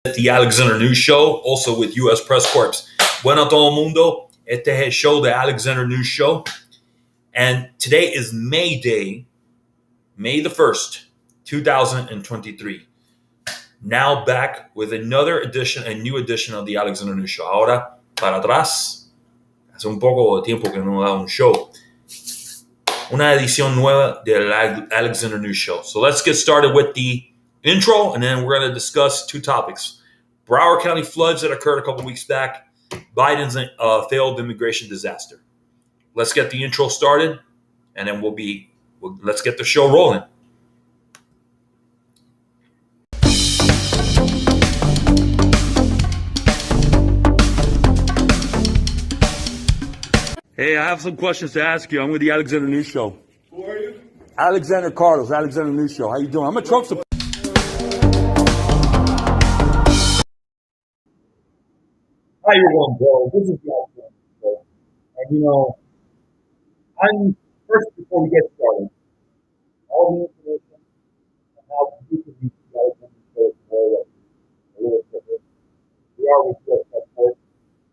The Alexander News Show, also with U.S. Press Corps. Bueno todo mundo, este es el show, the Alexander News Show. And today is May Day, May the 1st, 2023. Now back with another edition, a new edition of the Alexander News Show. Ahora, para atrás, hace un poco de tiempo que no da un show. Una edición nueva del Alexander News Show. So let's get started with the intro, and then we're going to discuss two topics. Broward County floods that occurred a couple weeks back, Biden's failed immigration disaster. Let's get the intro started, and then let's get the show rolling. Hey, I have some questions to ask you. I'm with the Alexander News Show. Who are you? Alexander Carlos, Alexander News Show. How you doing? I'm a Trump supporter. Hi, everyone, Bill. This is the Alexander News Show. And I'm first before we get started, all the information on how you can reach the Alexander News Show is more a little different. We are with U.S. Passport.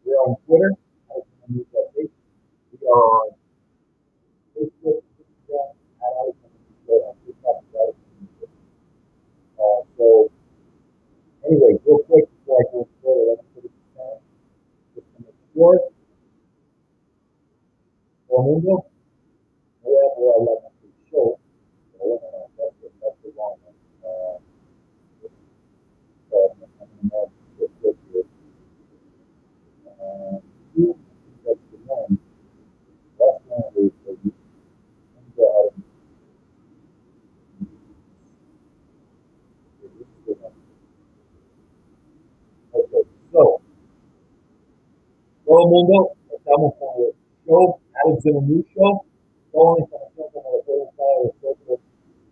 We are on Twitter, Alexander News Update. We are on Facebook, Instagram, at Alexander News Show, and TikTok at Alexander News Show. So, anyway, real quick before I go further, let's put it down. Just to make sure. Todo el mundo, voy a hablar más del show, pero bueno, that's the wrong one. That's the one. Last one is the Okay, so, todo el mundo, estamos con el show, Alexander News Show. Toda la información como lo pueden buscar de nosotros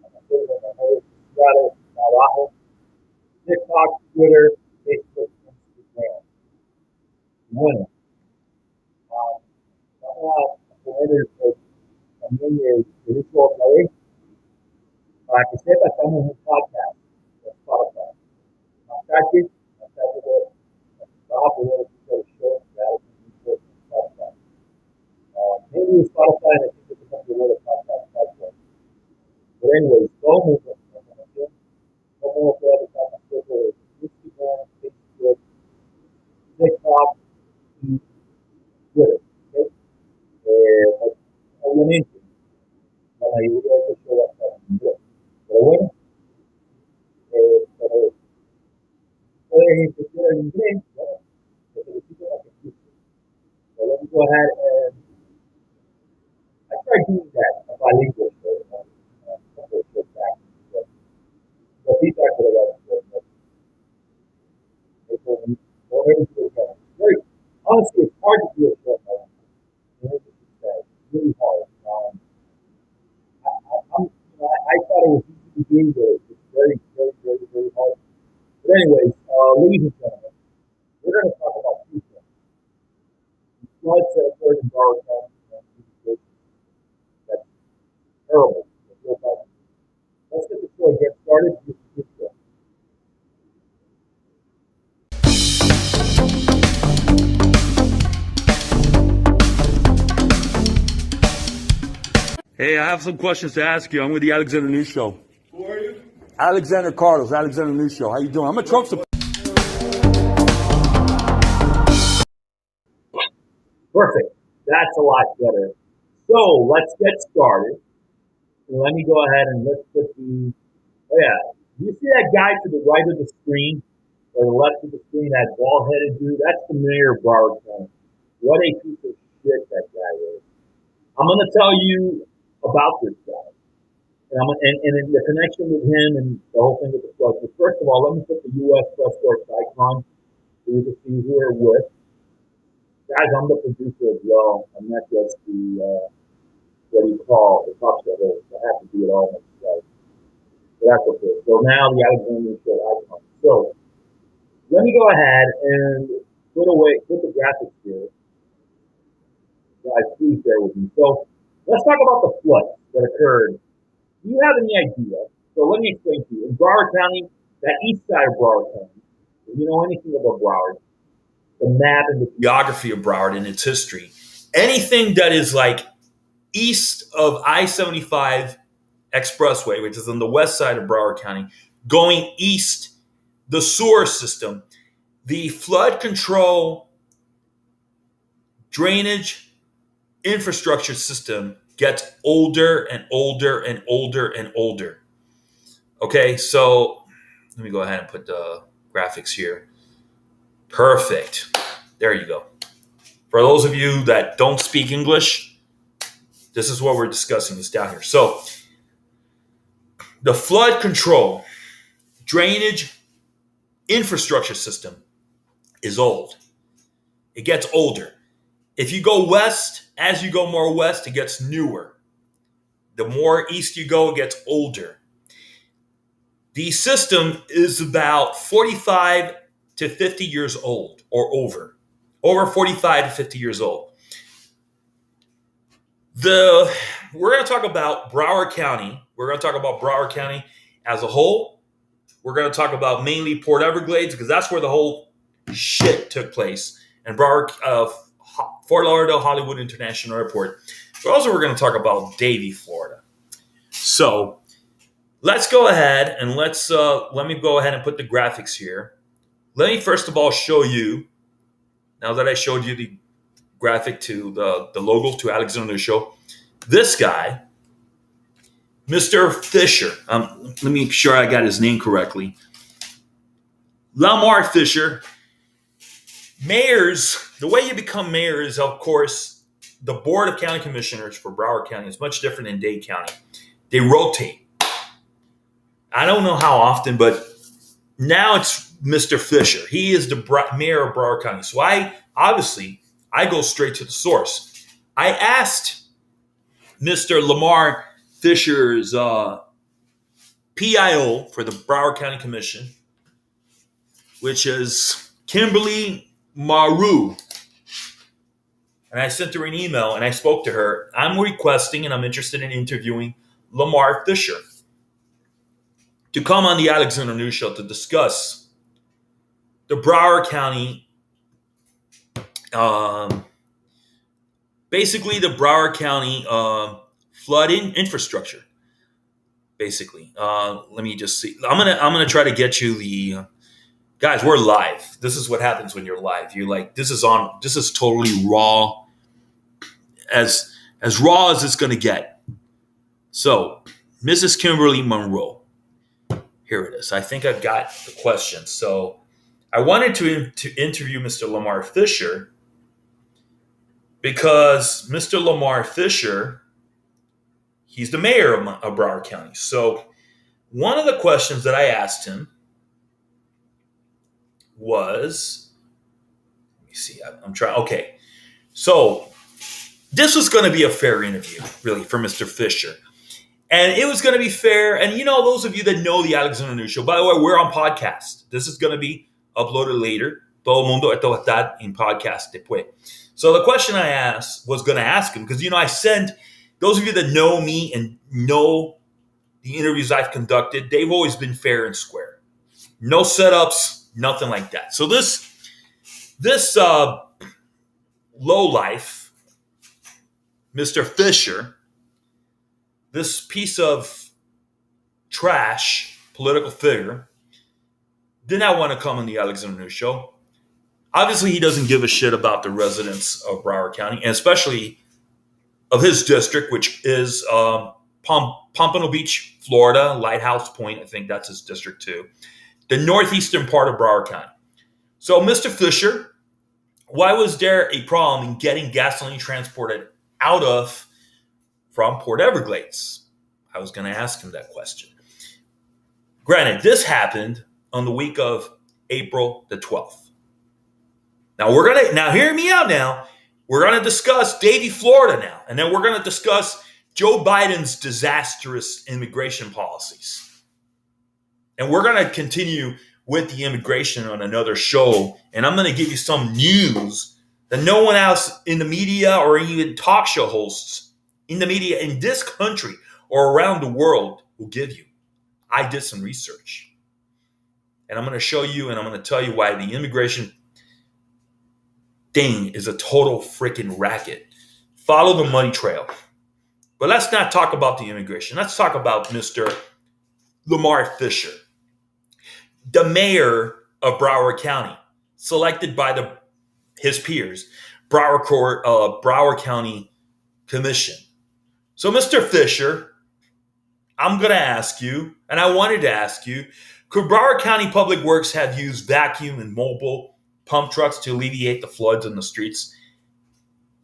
en las redes sociales, abajo, TikTok, Twitter, Facebook, Instagram. Bueno, vamos a poner también el derecho otra vez. Para que sepa, estamos en un podcast de Spotify. Más tarde va a poder escuchar el show de Alexander News Show en Spotify. Maybe Spotify, and I think it's something a podcast platform. But anyways, todo mundo, información, cómo puede buscar nosotros en Instagram, Facebook, TikTok y Twitter. ¿Okay? Obviamente, la mayoría de estos shows va a estar en inglés. Pero bueno, pero puedes escuchar en inglés, bueno, te felicito para que escuches. So let me go ahead and I tried doing that a bilingual show, a couple of shows back. The feedback that I got was good. They told me, go ahead and do it again. Honestly, it's hard to do a show in bilingual. It's really hard. I thought it was easy to do, but it's very, very, very, very hard. But anyways, ladies and gentlemen, we're going to talk about two things. The floods that occurred in Broward County and Inundaciones. That's terrible. Let's get the show get started with this show. Hey, I have some questions to ask you. I'm with the Alexander News Show. Who are you? Alexander Carlos, Alexander News Show. How you doing? I'm a Trump supporter. Perfect. That's a lot better. So let's get started. Let me go ahead and let's put you see that guy to the right of the screen or the left of the screen, that bald-headed dude? That's the mayor of Broward County. What a piece of shit that guy is. I'm going to tell you about this guy. And the connection with him and the whole thing with the floods. But first of all, let me put the U.S. Press Corps icon so you can see who we're with. Guys, I'm the producer as well. I'm not just the, what do you call, the Talkshow host. I have to do it all myself. So that's okay. So now the Alexander News Show icon. So let me go ahead and put the graphics here. Guys, please bear with me. So let's talk about the floods that occurred. Do you have any idea? So let me explain to you. In Broward County, that east side of Broward County, If you know anything about Broward, the map and the geography of Broward and its history, anything that is like east of I-75 Expressway, which is on the west side of Broward County, going east, the sewer system, the flood control, drainage, infrastructure system gets older and older and older and older. Okay, so let me go ahead and put the graphics here. Perfect. There you go. For those of you that don't speak English, this is what we're discussing. It's down here. So the flood control, drainage, infrastructure system is old. It gets older. If you go west, as you go more west, it gets newer. The more east you go, it gets older. The system is about 45 to 50 years old or over 45 to 50 years old. We're going to talk about Broward County. We're going to talk about Broward County as a whole. We're going to talk about mainly Port Everglades because that's where the whole shit took place. And Broward, Fort Lauderdale Hollywood International Airport. But also we're going to talk about Davie, Florida. So let's go ahead and let me go ahead and put the graphics here. Let me first of all show you, now that I showed you the graphic to the logo to Alexander Show, this guy, Mr. Fisher. Let me make sure I got his name correctly. Lamar Fisher. Mayors, the way you become mayor is, of course, the Board of County Commissioners for Broward County is much different than Dade County. They rotate. I don't know how often, but now it's Mr. Fisher. He is the mayor of Broward County. So I go straight to the source. I asked Mr. Lamar Fisher's PIO for the Broward County Commission, which is Kimberly Maru. And I sent her an email and I spoke to her. I'm requesting and I'm interested in interviewing Lamar Fisher to come on the Alexander News Show to discuss the Broward County, basically the Broward County flooding infrastructure. Basically, let me just see. I'm gonna try to get you the guys. We're live. This is what happens when you're live. You're like, this is totally raw, as raw as it's gonna get. So, Mrs. Kimberly Monroe. Here it is. I think I've got the question. So I wanted to interview Mr. Lamar Fisher because Mr. Lamar Fisher, he's the mayor of Broward County. So one of the questions that I asked him was, let me see, I'm trying. Okay. So this was going to be a fair interview, really, for Mr. Fisher. And it was going to be fair. And, those of you that know the Alexander News Show, by the way, we're on podcast. This is going to be uploaded later. Todo mundo esto va a estar en podcast después. So the question I was going to ask him, because, I send, those of you that know me and know the interviews I've conducted, they've always been fair and square. No setups, nothing like that. So this lowlife, Mr. Fisher, this piece of trash political figure, did not want to come on the Alexander News Show. Obviously, he doesn't give a shit about the residents of Broward County, and especially of his district, which is Pompano Beach, Florida, Lighthouse Point. I think that's his district too. The northeastern part of Broward County. So, Mr. Fisher, why was there a problem in getting gasoline transported from Port Everglades? I was going to ask him that question. Granted, this happened on the week of April the 12th. Now hear me out now. We're going to discuss Davie, Florida now. And then we're going to discuss Joe Biden's disastrous immigration policies. And we're going to continue with the immigration on another show. And I'm going to give you some news that no one else in the media or even talk show hosts in the media in this country or around the world will give you. I did some research. And I'm going to show you and I'm going to tell you why the immigration thing is a total freaking racket. Follow the money trail. But let's not talk about the immigration. Let's talk about Mr. Lamar Fisher, the mayor of Broward County, selected by his peers, Broward County Commission. So, Mr. Fisher, I'm going to ask you, and I wanted to ask you, could Broward County Public Works have used vacuum and mobile pump trucks to alleviate the floods in the streets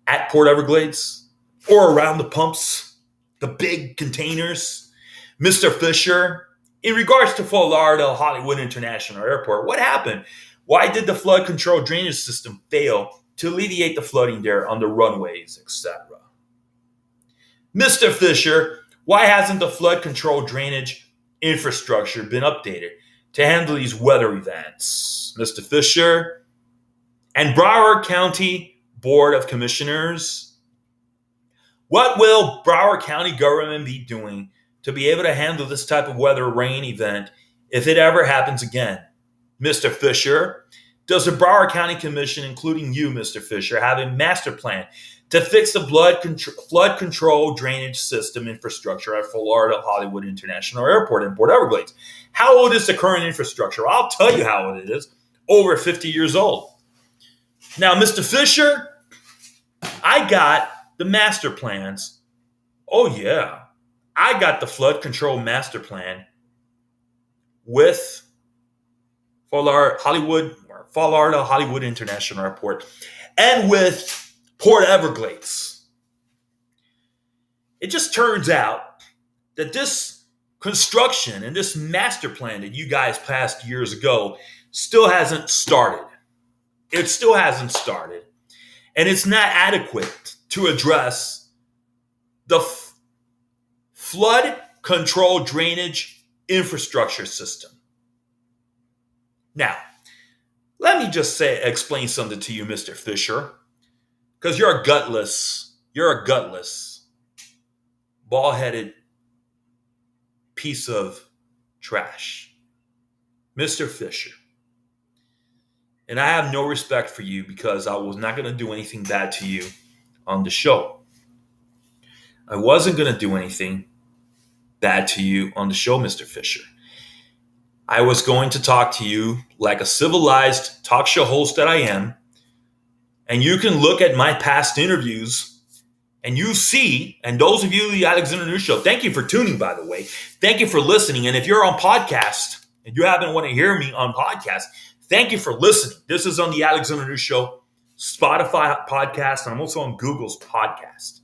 at Port Everglades or around the pumps, the big containers? Mr. Fisher, in regards to Fort Lauderdale Hollywood International Airport, what happened? Why did the flood control drainage system fail to alleviate the flooding there on the runways, etc.? Mr. Fisher, why hasn't the flood control drainage infrastructure been updated to handle these weather events? Mr. Fisher and Broward County Board of Commissioners, what will Broward County government be doing to be able to handle this type of weather rain event if it ever happens again? Mr. Fisher, does the Broward County Commission, including you, Mr. Fisher, have a master plan to fix the flood control drainage system infrastructure at Fort Lauderdale Hollywood International Airport in Port Everglades? How old is the current infrastructure? I'll tell you how old it is. Over 50 years old. Now, Mr. Fisher, I got the master plans. Oh, yeah. I got the flood control master plan with Fort Lauderdale Hollywood International Airport and with Port Everglades. It just turns out that this construction and this master plan that you guys passed years ago still hasn't started. It still hasn't started. And it's not adequate to address the flood control drainage infrastructure system. Now, let me just explain something to you, Mr. Fisher, because you're a gutless, bald-headed piece of trash. Mr. Fisher. And I have no respect for you because I was not going to do anything bad to you on the show. I wasn't going to do anything bad to you on the show, Mr. Fisher. I was going to talk to you like a civilized talk show host that I am. And you can look at my past interviews and you see, and those of you, the Alexander News Show, thank you for tuning, by the way. Thank you for listening. And if you're on podcast and you haven't want to hear me on podcast, thank you for listening. This is on the Alexander News Show, Spotify podcast, and I'm also on Google's podcast.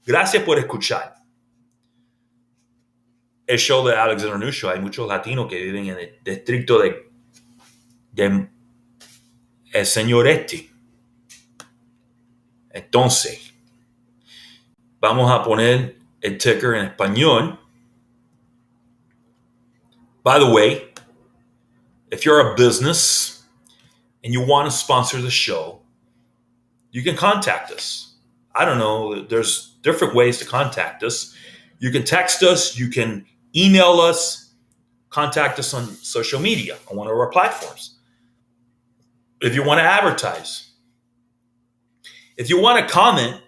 Gracias por escuchar. El show de Alexander News Show. Hay muchos latinos que viven en el distrito de El Señorete. Entonces, vamos a poner el ticker en español. By the way, if you're a business and you want to sponsor the show, you can contact us. I don't know. There's different ways to contact us. You can text us. You can email us. Contact us on social media on one of our platforms. If you want to advertise. If you want to comment,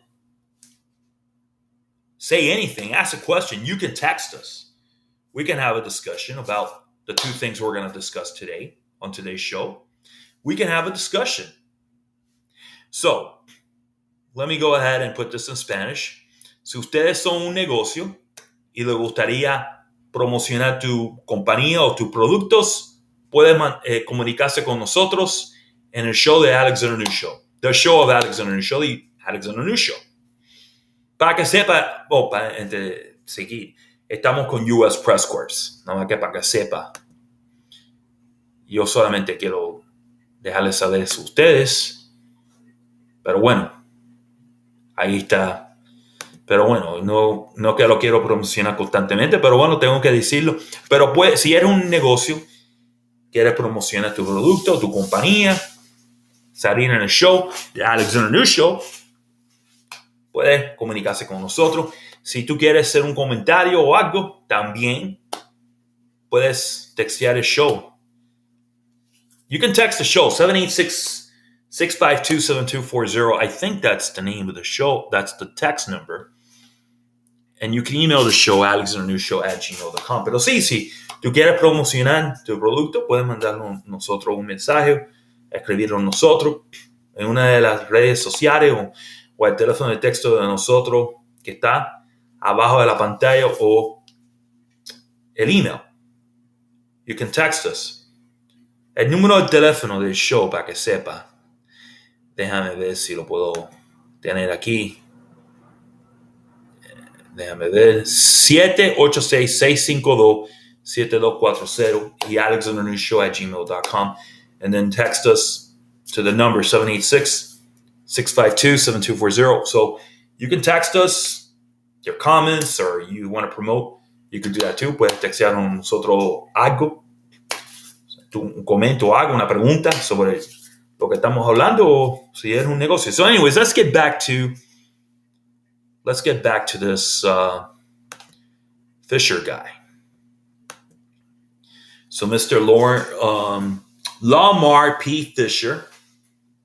say anything, ask a question, you can text us. We can have a discussion about the two things we're going to discuss today on today's show. We can have a discussion. So, let me go ahead and put this in Spanish. Si ustedes son un negocio y les gustaría promocionar tu compañía o tus productos, pueden comunicarse con nosotros en el show de Alexander News Show. The show of Alexander News Show, the Alexander News Show. Para que sepa, para seguir, estamos con US Press Corps. Nada más que para que sepa. Yo solamente quiero dejarles saber eso a ustedes. Pero bueno, ahí está. Pero bueno, no que lo quiero promocionar constantemente, pero bueno, tengo que decirlo. Pero pues, si eres un negocio, quieres promocionar tu producto, tu compañía, salir en el show, de Alexander News Show, puedes comunicarse con nosotros. Si tú quieres hacer un comentario o algo, también puedes textear el show You can text the show, 786-652-7240. I think that's the name of the show. That's the text number. And you can email the show, alexandernewsshow@gmail.com. Pero sí, si tú quieres promocionar tu producto, puedes mandarnos nosotros un mensaje, escribirlo nosotros en una de las redes sociales o el teléfono de texto de nosotros que está abajo de la pantalla o el email. You can text us. El número de teléfono del show, para que sepa, déjame ver si lo puedo tener aquí. Déjame ver. 786-652-7240 y alexandernewsshow@gmail.com. And then text us to the number 786-652-7240. So you can text us your comments or you want to promote. You can do that too. Puedes textearnos nosotros algo. Un comento o algo, una pregunta sobre lo que estamos hablando o si es un negocio. So anyways, let's get back to this Fisher guy. So Mr. Lamar P. Fisher,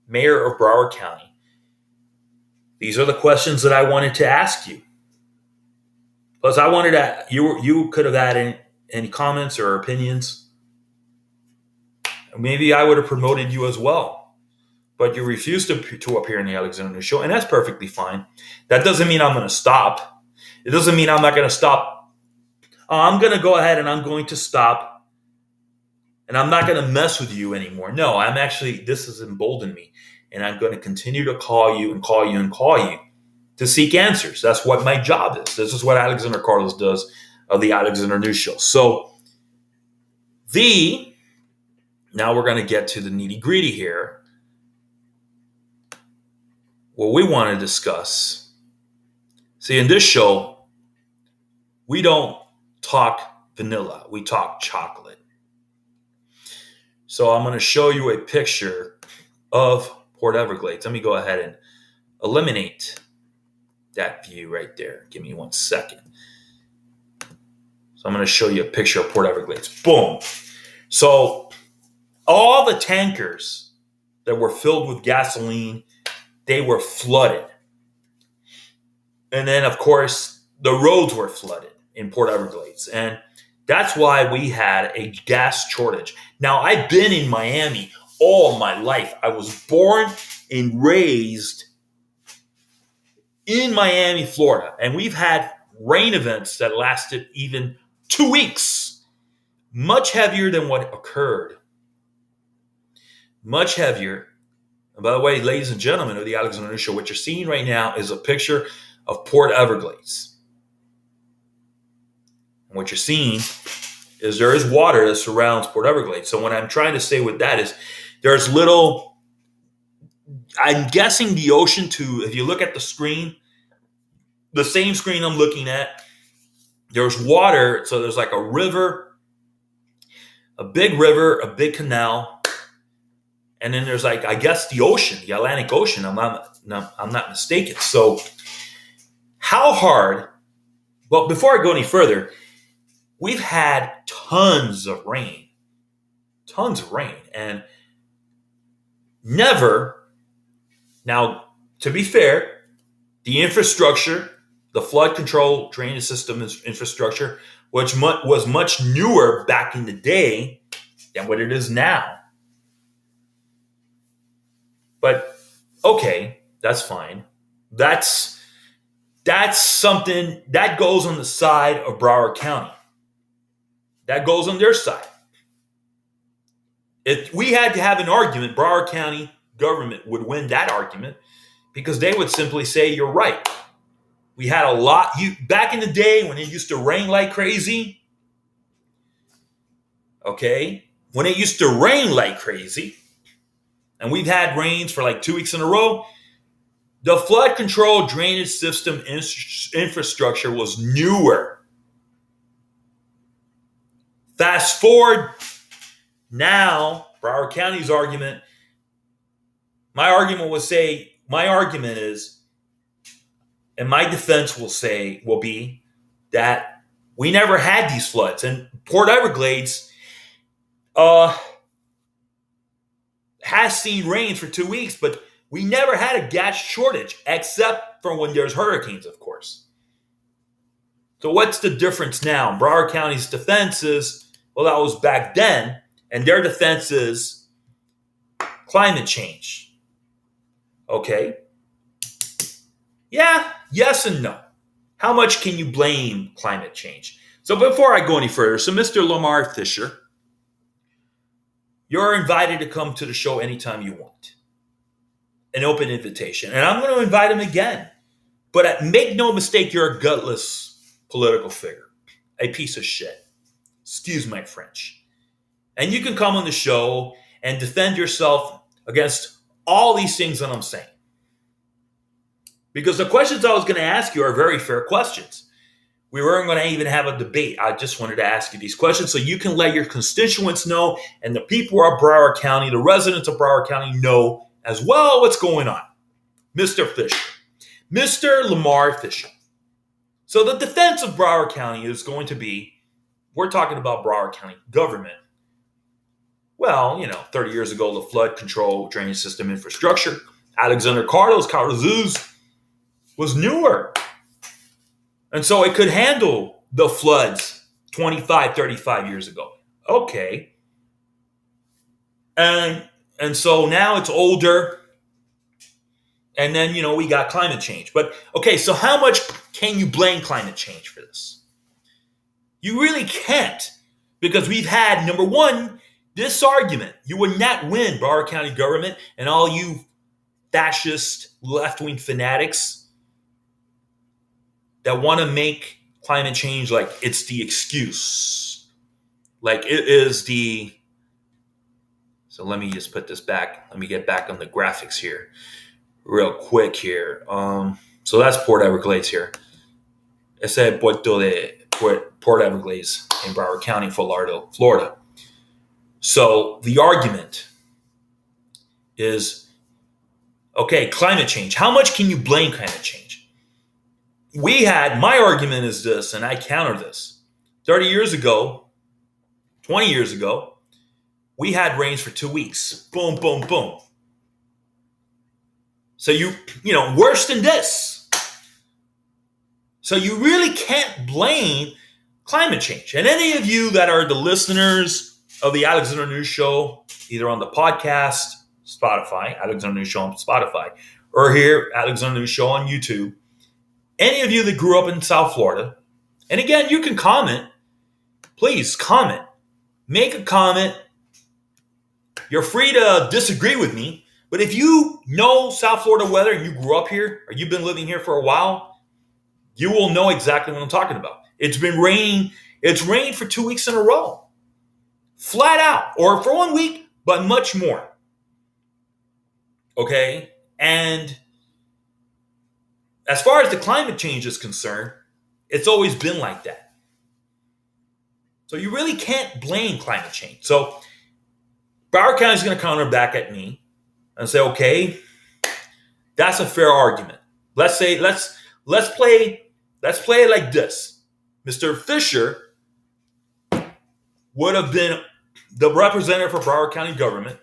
mayor of Broward County. These are the questions that I wanted to ask you. Plus, I wanted to, you could have had any comments or opinions. Maybe I would have promoted you as well. But you refused to appear in the Alexander News Show, and that's perfectly fine. That doesn't mean I'm going to stop. It doesn't mean I'm not going to stop. I'm going to go ahead and I'm going to stop, and I'm not going to mess with you anymore. No, this has emboldened me, and I'm going to continue to call you and call you and call you to seek answers. That's what my job is. This is what Alexander Carlos does of the Alexander News Show. So now we're going to get to the nitty-gritty here. What we want to discuss. See, in this show, we don't talk vanilla. We talk chocolate. So I'm going to show you a picture of Port Everglades. Let me go ahead and eliminate that view right there. Give me 1 second. So I'm going to show you a picture of Port Everglades. Boom. So all the tankers that were filled with gasoline, they were flooded. And then, of course, the roads were flooded in Port Everglades. And that's why we had a gas shortage. Now, I've been in Miami all my life. I was born and raised in Miami, Florida. And we've had rain events that lasted even 2 weeks. Much heavier than what occurred. Much heavier. And by the way, ladies and gentlemen of the Alexander News Show, what you're seeing right now is a picture of Port Everglades. And what you're seeing is there is water that surrounds Port Everglades. So what I'm trying to say with that is there's I'm guessing the ocean too, if you look at the screen, the same screen I'm looking at, there's water. So there's like a river, a big canal. And then there's I guess the ocean, the Atlantic Ocean. I'm not mistaken. So how hard? Well, before I go any further, we've had tons of rain, and never. Now, to be fair, the infrastructure, the flood control drainage system infrastructure, which was much newer back in the day than what it is now. But okay, that's fine. That's something that goes on the side of Broward County. That goes on their side. If we had to have an argument, Broward County government would win that argument because they would simply say, you're right. We had a lot. Back in the day when it used to rain like crazy, okay, when it used to rain like crazy, and we've had rains for like 2 weeks in a row, the flood control drainage system infrastructure was newer. Fast forward, now, Broward County's argument, my argument is, and my defense will be that we never had these floods. And Port Everglades, has seen rains for 2 weeks, but we never had a gas shortage, except for when there's hurricanes, of course. So what's the difference now? Broward County's defense is, well, that was back then, and their defense is climate change. Okay. Yeah, yes and no. How much can you blame climate change? So before I go any further, so Mr. Lamar Fisher, you're invited to come to the show anytime you want. An open invitation. And I'm going to invite him again. But make no mistake, you're a gutless political figure. A piece of shit. Excuse my French. And you can come on the show and defend yourself against all these things that I'm saying. Because the questions I was going to ask you are very fair questions. We weren't going to even have a debate. I just wanted to ask you these questions so you can let your constituents know and the people of Broward County, the residents of Broward County know as well what's going on. Mr. Fisher. Mr. Lamar Fisher. So the defense of Broward County is going to be, we're talking about Broward County government. Well, 30 years ago, the flood control drainage system infrastructure, Alexander Cardozo's was newer. And so it could handle the floods 25, 35 years ago. Okay. And so now it's older. And then, we got climate change. But, okay, so how much can you blame climate change for this? You really can't. Because we've had, number one, this argument. You would not win Broward County government and all you fascist left-wing fanatics that want to make climate change like it's the excuse. Like it is the... So let me just put this back. Let me get back on the graphics here real quick here. So that's Port Everglades here. Ese es Port Everglades in Broward County, Florida. So the argument is, okay, climate change. How much can you blame climate change? My argument is this, and I counter this. 30 years ago, 20 years ago, we had rains for 2 weeks. Boom, boom, boom. So worse than this. So you really can't blame climate change. And any of you that are the listeners of the Alexander News Show, either on the podcast, Spotify, Alexander News Show on Spotify, or here, Alexander News Show on YouTube, any of you that grew up in South Florida, and again, you can comment. Please comment. Make a comment. You're free to disagree with me. But if you know South Florida weather and you grew up here or you've been living here for a while, you will know exactly what I'm talking about. It's been raining. It's rained for 2 weeks in a row. Flat out. Or for 1 week, but much more. Okay? And as far as the climate change is concerned, it's always been like that. So you really can't blame climate change. So Broward County is going to counter back at me and say, okay, that's a fair argument. Let's play it like this. Mr. Fisher would have been the representative for Broward County government.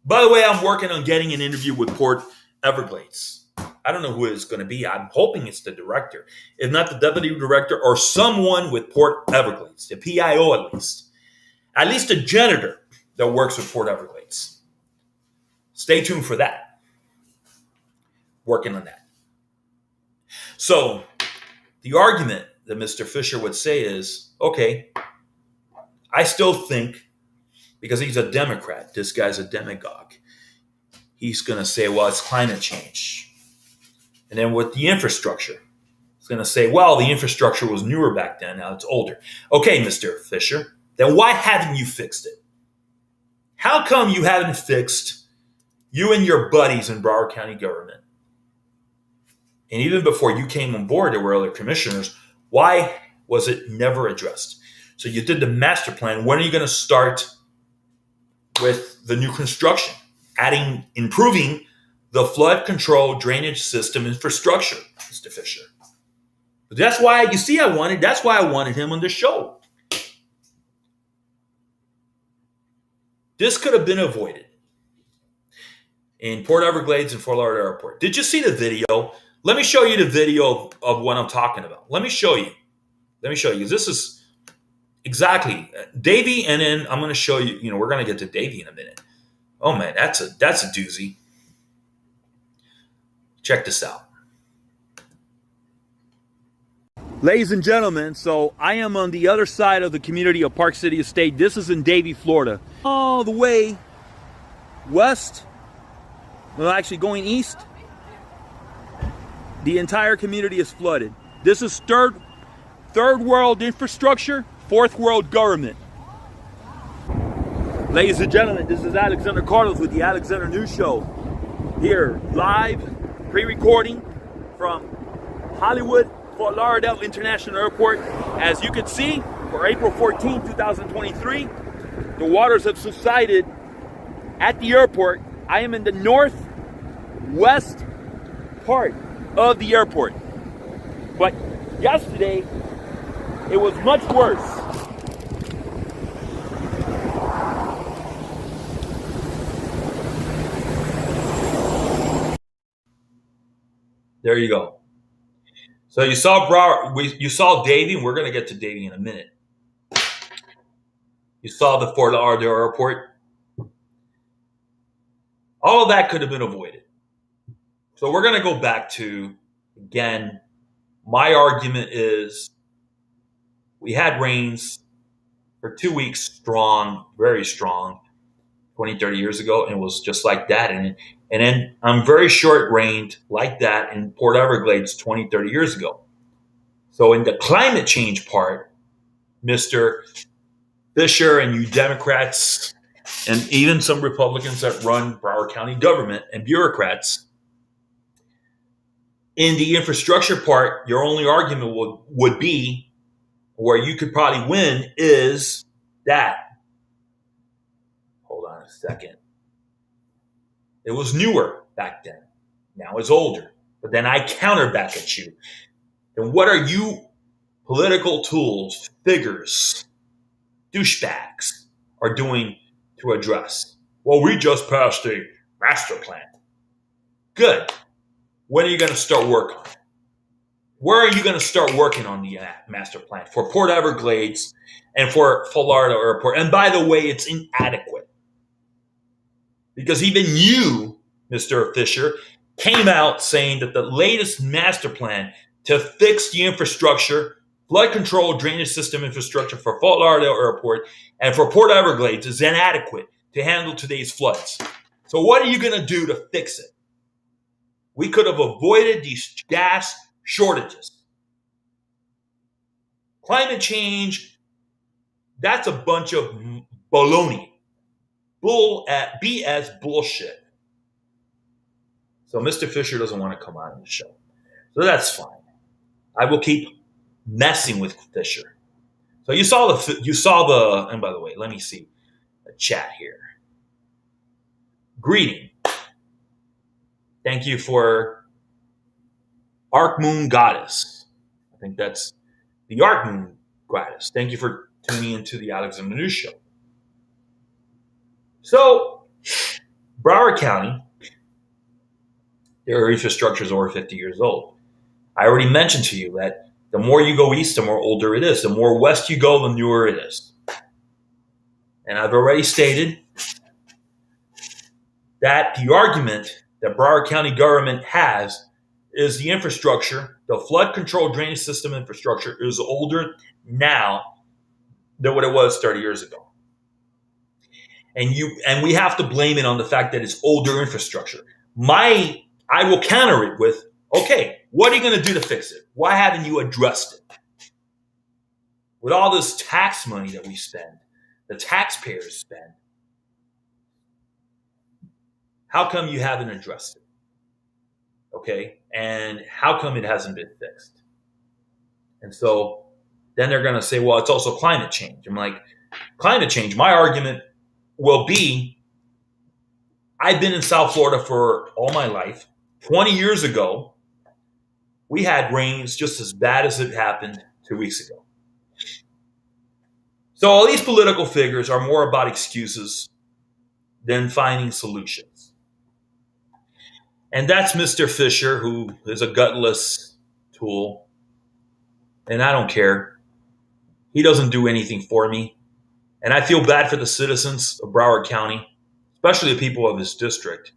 By the way, I'm working on getting an interview with Port Everglades. I don't know who it's going to be. I'm hoping it's the director. If not the deputy director or someone with Port Everglades, the PIO at least. At least a janitor that works with Port Everglades. Stay tuned for that. Working on that. So the argument that Mr. Fisher would say is, okay, I still think, because he's a Democrat, this guy's a demagogue, he's going to say, well, it's climate change. And then with the infrastructure, he's going to say, well, the infrastructure was newer back then, now it's older. Okay, Mr. Fisher, then why haven't you fixed it? How come you haven't fixed, you and your buddies in Broward County government, and even before you came on board, there were other commissioners, why was it never addressed? So you did the master plan. When are you going to start with the new construction? Improving the flood control drainage system infrastructure, Mr. Fisher. But that's why I wanted him on the show. This could have been avoided. in Port Everglades and Fort Lauderdale Airport. Did you see the video? Let me show you the video of what I'm talking about. Let me show you. This is exactly Davy, and then I'm going to show you. You know, we're going to get to Davy in a minute. Oh man, that's a doozy. Check this out. Ladies and gentlemen, so I am on the other side of the community of Park City Estate. This is in Davie, Florida. All the way west, well, actually going east, the entire community is flooded. This is third world infrastructure, fourth world government. Ladies and gentlemen, this is Alexander Carlos with the Alexander News Show. Here, live, pre-recording from Hollywood, Fort Lauderdale International Airport. As you can see, for April 14, 2023, the waters have subsided at the airport. I am in the northwest part of the airport. But yesterday, it was much worse. There you go. So you saw Broward, you saw Davie, and we're going to get to Davie in a minute. You saw the Fort Lauderdale Airport. All of that could have been avoided. So we're going to go back to, again, my argument is we had rains for 2 weeks strong, very strong, 20, 30 years ago, and it was just like that. And then I'm very sure it rained like that in Port Everglades 20, 30 years ago. So in the climate change part, Mr. Fisher and you Democrats and even some Republicans that run Broward County government and bureaucrats, in the infrastructure part, your only argument would be, where you could probably win, is that. Hold on a second. It was newer back then. Now it's older. But then I counter back at you. Then what are you political tools, figures, douchebags are doing to address? Well, we just passed a master plan. Good. When are you going to start work on it? Where are you going to start working on the master plan for Port Everglades and for Fort Lauderdale Airport? And by the way, it's inadequate. Because even you, Mr. Fisher, came out saying that the latest master plan to fix the infrastructure, flood control, drainage system infrastructure for Fort Lauderdale Airport and for Port Everglades is inadequate to handle today's floods. So what are you going to do to fix it? We could have avoided these gas shortages. Climate change, that's a bunch of baloney. BS bullshit. So Mr. Fisher doesn't want to come on the show. So that's fine. I will keep messing with Fisher. So you saw the, and by the way, let me see a chat here. Greeting. Thank you for Arc Moon Goddess. I think that's the Arc Moon Goddess. Thank you for tuning into the Alexander News Show. So, Broward County, their infrastructure is over 50 years old. I already mentioned to you that the more you go east, the more older it is. The more west you go, the newer it is. And I've already stated that the argument that Broward County government has is the infrastructure, the flood control drainage system infrastructure is older now than what it was 30 years ago. And we have to blame it on the fact that it's older infrastructure. I will counter it with, okay, what are you going to do to fix it? Why haven't you addressed it? With all this tax money that we spend, the taxpayers spend, how come you haven't addressed it? Okay, and how come it hasn't been fixed? And so then they're going to say, well, it's also climate change. I'm like, climate change, my argument will be, I've been in South Florida for all my life. 20 years ago, we had rains just as bad as it happened 2 weeks ago. So all these political figures are more about excuses than finding solutions. And that's Mr. Fisher, who is a gutless tool. And I don't care. He doesn't do anything for me. And I feel bad for the citizens of Broward County, especially the people of his district,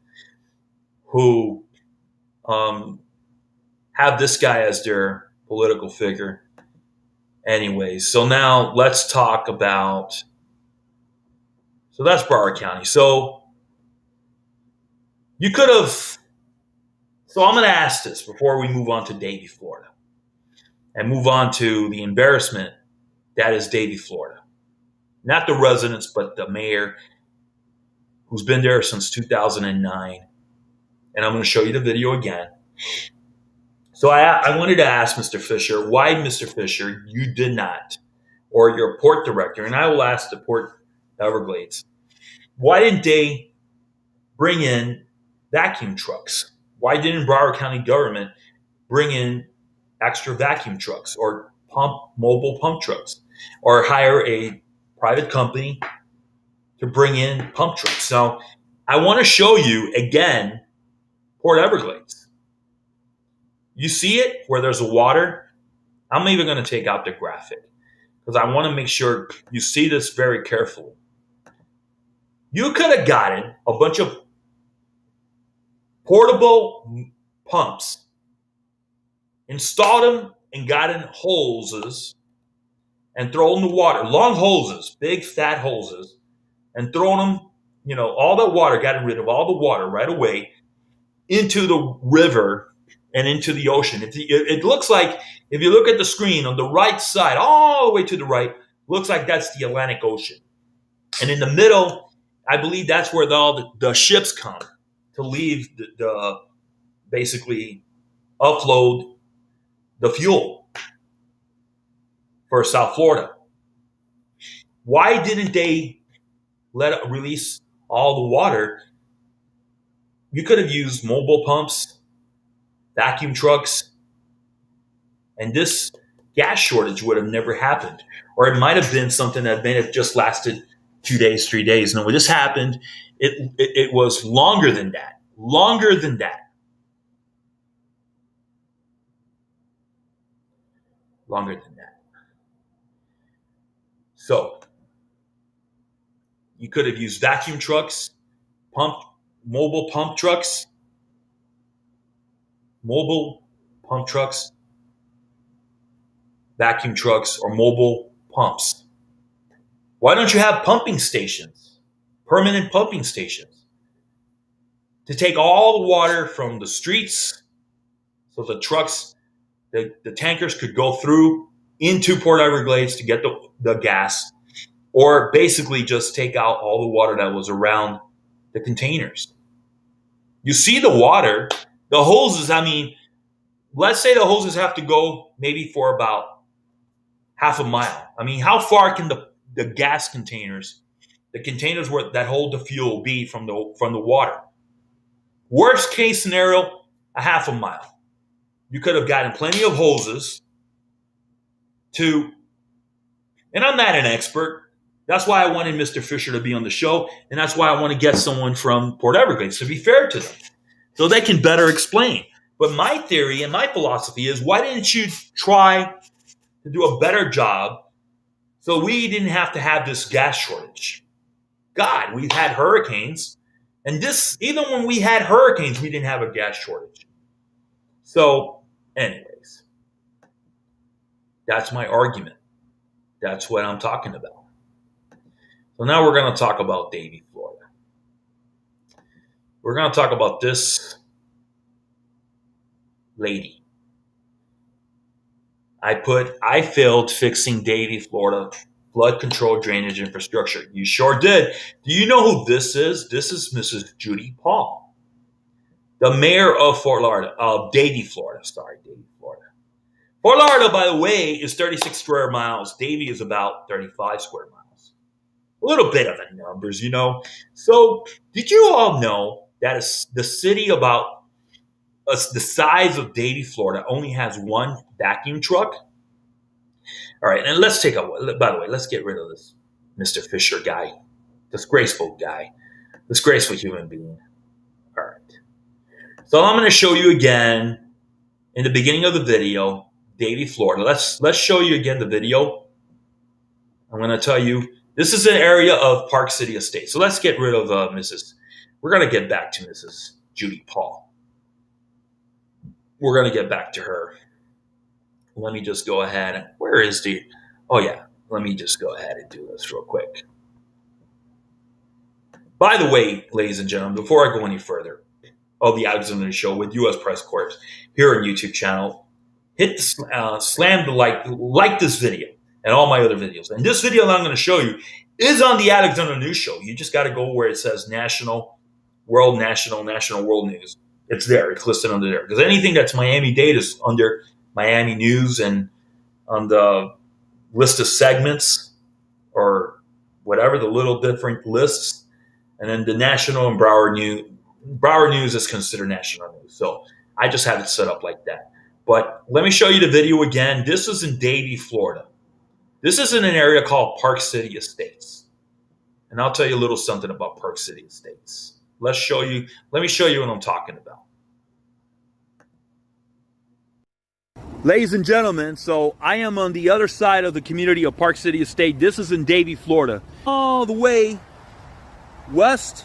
who um, have this guy as their political figure. Anyways, so now let's talk about. So that's Broward County. So you could have. So I'm going to ask this before we move on to Davie, Florida, and move on to the embarrassment that is Davie, Florida. Not the residents, but the mayor, who's been there since 2009. And I'm going to show you the video again. So I wanted to ask Mr. Fisher, why, Mr. Fisher, you did not, or your port director, and I will ask the Port Everglades, why didn't they bring in vacuum trucks? Why didn't Broward County government bring in extra vacuum trucks or mobile pump trucks, or hire a private company to bring in pump trucks? Now, I want to show you again Port Everglades. You see it where there's a water? I'm even going to take out the graphic because I want to make sure you see this very carefully. You could have gotten a bunch of portable pumps, installed them, and gotten hoses and thrown the water, long hoses, big fat hoses, and thrown them, all the water, gotten rid of all the water right away into the river and into the ocean. It looks like, if you look at the screen on the right side, all the way to the right, looks like that's the Atlantic Ocean. And in the middle, I believe that's where all the ships come to leave the basically upload the fuel for South Florida. Why didn't they release all the water? You could have used mobile pumps, vacuum trucks, and this gas shortage would have never happened. Or it might have been something that may have just lasted 2 days, 3 days. No, when this happened, it was longer than that. Longer than that. Longer than that. So you could have used vacuum trucks, mobile pump trucks, vacuum trucks, or mobile pumps. Why don't you have pumping stations, permanent pumping stations, to take all the water from the streets so the trucks, the tankers could go through into Port Everglades to get the gas, or basically just take out all the water that was around the containers? You see the water, the hoses, let's say the hoses have to go maybe for about half a mile. How far can the gas containers, the containers that hold the fuel, be from the water? Worst case scenario, a half a mile. You could have gotten plenty of hoses and I'm not an expert. That's why I wanted Mr. Fisher to be on the show, and that's why I want to get someone from Port Everglades to be fair to them, so they can better explain. But my theory and my philosophy is, why didn't you try to do a better job so we didn't have to have this gas shortage? God, we've had hurricanes, and even when we had hurricanes, we didn't have a gas shortage. So, anyways, that's my argument. That's what I'm talking about. So now we're going to talk about Davie, Florida. We're going to talk about this lady. I failed fixing Davie, Florida flood control drainage infrastructure. You sure did. Do you know who this is? This is Mrs. Judy Paul, the mayor of Davie, Florida. Davie, Florida. Fort Lauderdale, by the way, is 36 square miles. Davie is about 35 square miles. A little bit of the numbers, So, did you all know that the city about the size of Davie, Florida, only has one vacuum truck? All right, and let's by the way, let's get rid of this Mr. Fisher guy, disgraceful human being. All right. So I'm going to show you again in the beginning of the video, Davie, Florida. Let's show you again the video. I'm going to tell you, this is an area of Park City Estate. So let's get rid of we're going to get back to Mrs. Judy Paul. We're going to get back to her. Let me just go ahead. Where is the, oh yeah, let me just go ahead and do this real quick. By the way, ladies and gentlemen, before I go any further, the Alexander Show with U.S. Press Corps here on YouTube channel, hit the, slam the like this video and all my other videos. And this video that I'm going to show you is on the Alexander News Show. You just got to go where it says National World News. It's there. It's listed under there. Because anything that's Miami-Dade is under Miami News, and on the list of segments or whatever, the little different lists. And then the national and Broward News is considered national news. So I just have it set up like that. But let me show you the video again. This is in Davie, Florida. This is in an area called Park City Estates. And I'll tell you a little something about Park City Estates. Let me show you what I'm talking about. Ladies and gentlemen, so I am on the other side of the community of Park City Estate. This is in Davie, Florida. All the way west,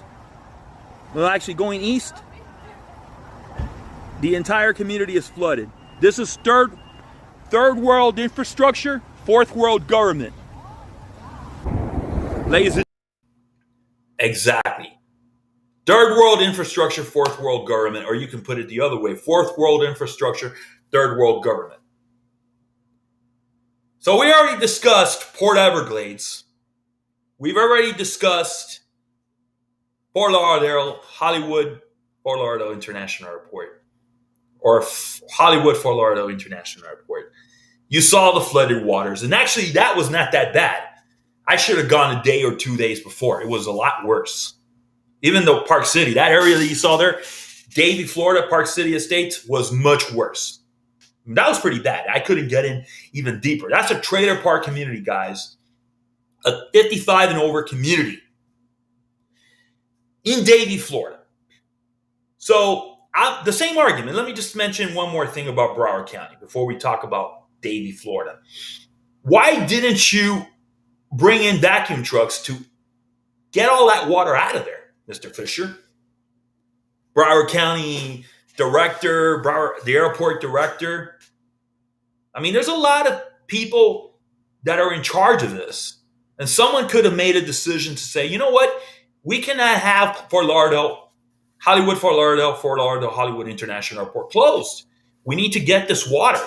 well, actually going east, the entire community is flooded. This is third world infrastructure, fourth world government. Ladies and Exactly. Third world infrastructure, fourth world government, or you can put it the other way, fourth world infrastructure, third world government. So we already discussed Port Everglades. We've already discussed Fort Lauderdale, Hollywood, Fort Lauderdale International Airport, or Hollywood, Fort Lauderdale International Airport. You saw the flooded waters, and actually that was not that bad. I should have gone a day or 2 days before. It was a lot worse. Even though Park City, that area that you saw there, Davie, Florida, Park City Estates, was much worse. That was pretty bad. I couldn't get in even deeper. That's a trailer park community, guys. A 55 and over community in Davie, Florida. So the same argument. Let me just mention one more thing about Broward County before we talk about Davie, Florida. Why didn't you bring in vacuum trucks to get all that water out of there, Mr. Fisher? Broward County director, the airport director. I mean, there's a lot of people that are in charge of this. And someone could have made a decision to say, you know what? We cannot have Hollywood, Fort Lauderdale, Hollywood International Airport closed. We need to get this water.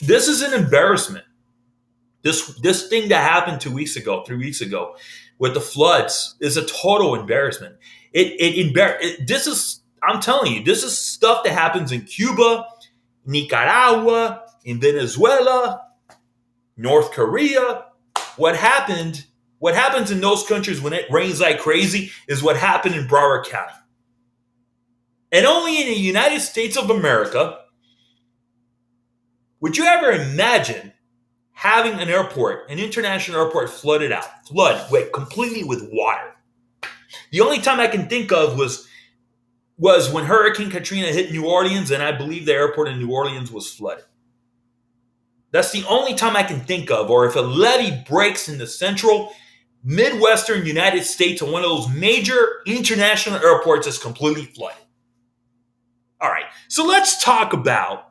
This is an embarrassment. This thing that happened 3 weeks ago with the floods is a total embarrassment. I'm telling you, this is stuff that happens in Cuba, Nicaragua, in Venezuela, North Korea. What happens in those countries when it rains like crazy is what happened in Broward County. And only in the United States of America would you ever imagine having an international airport flooded completely with water. The only time I can think of was when Hurricane Katrina hit New Orleans, and I believe the airport in New Orleans was flooded. That's the only time I can think of, or if a levee breaks in the central Midwestern United States on one of those major international airports that's completely flooded. All right, so let's talk about,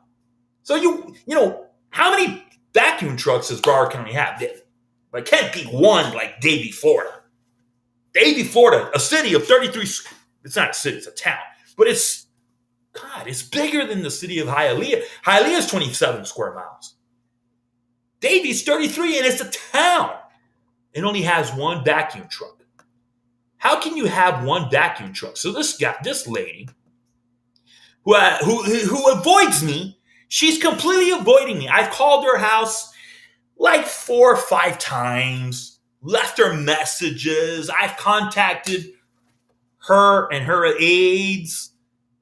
how many vacuum trucks does Broward County have? But it can't be one like Davie, Florida. Davie, Florida, a city of 33, it's not a city, it's a town. But it's bigger than the city of Hialeah. Hialeah is 27 square miles. Davie's 33, and it's a town. It only has one vacuum truck. How can you have one vacuum truck? So this lady, who avoids me, she's completely avoiding me. I've called her house like 4 or 5 times, left her messages. I've contacted her and her aides.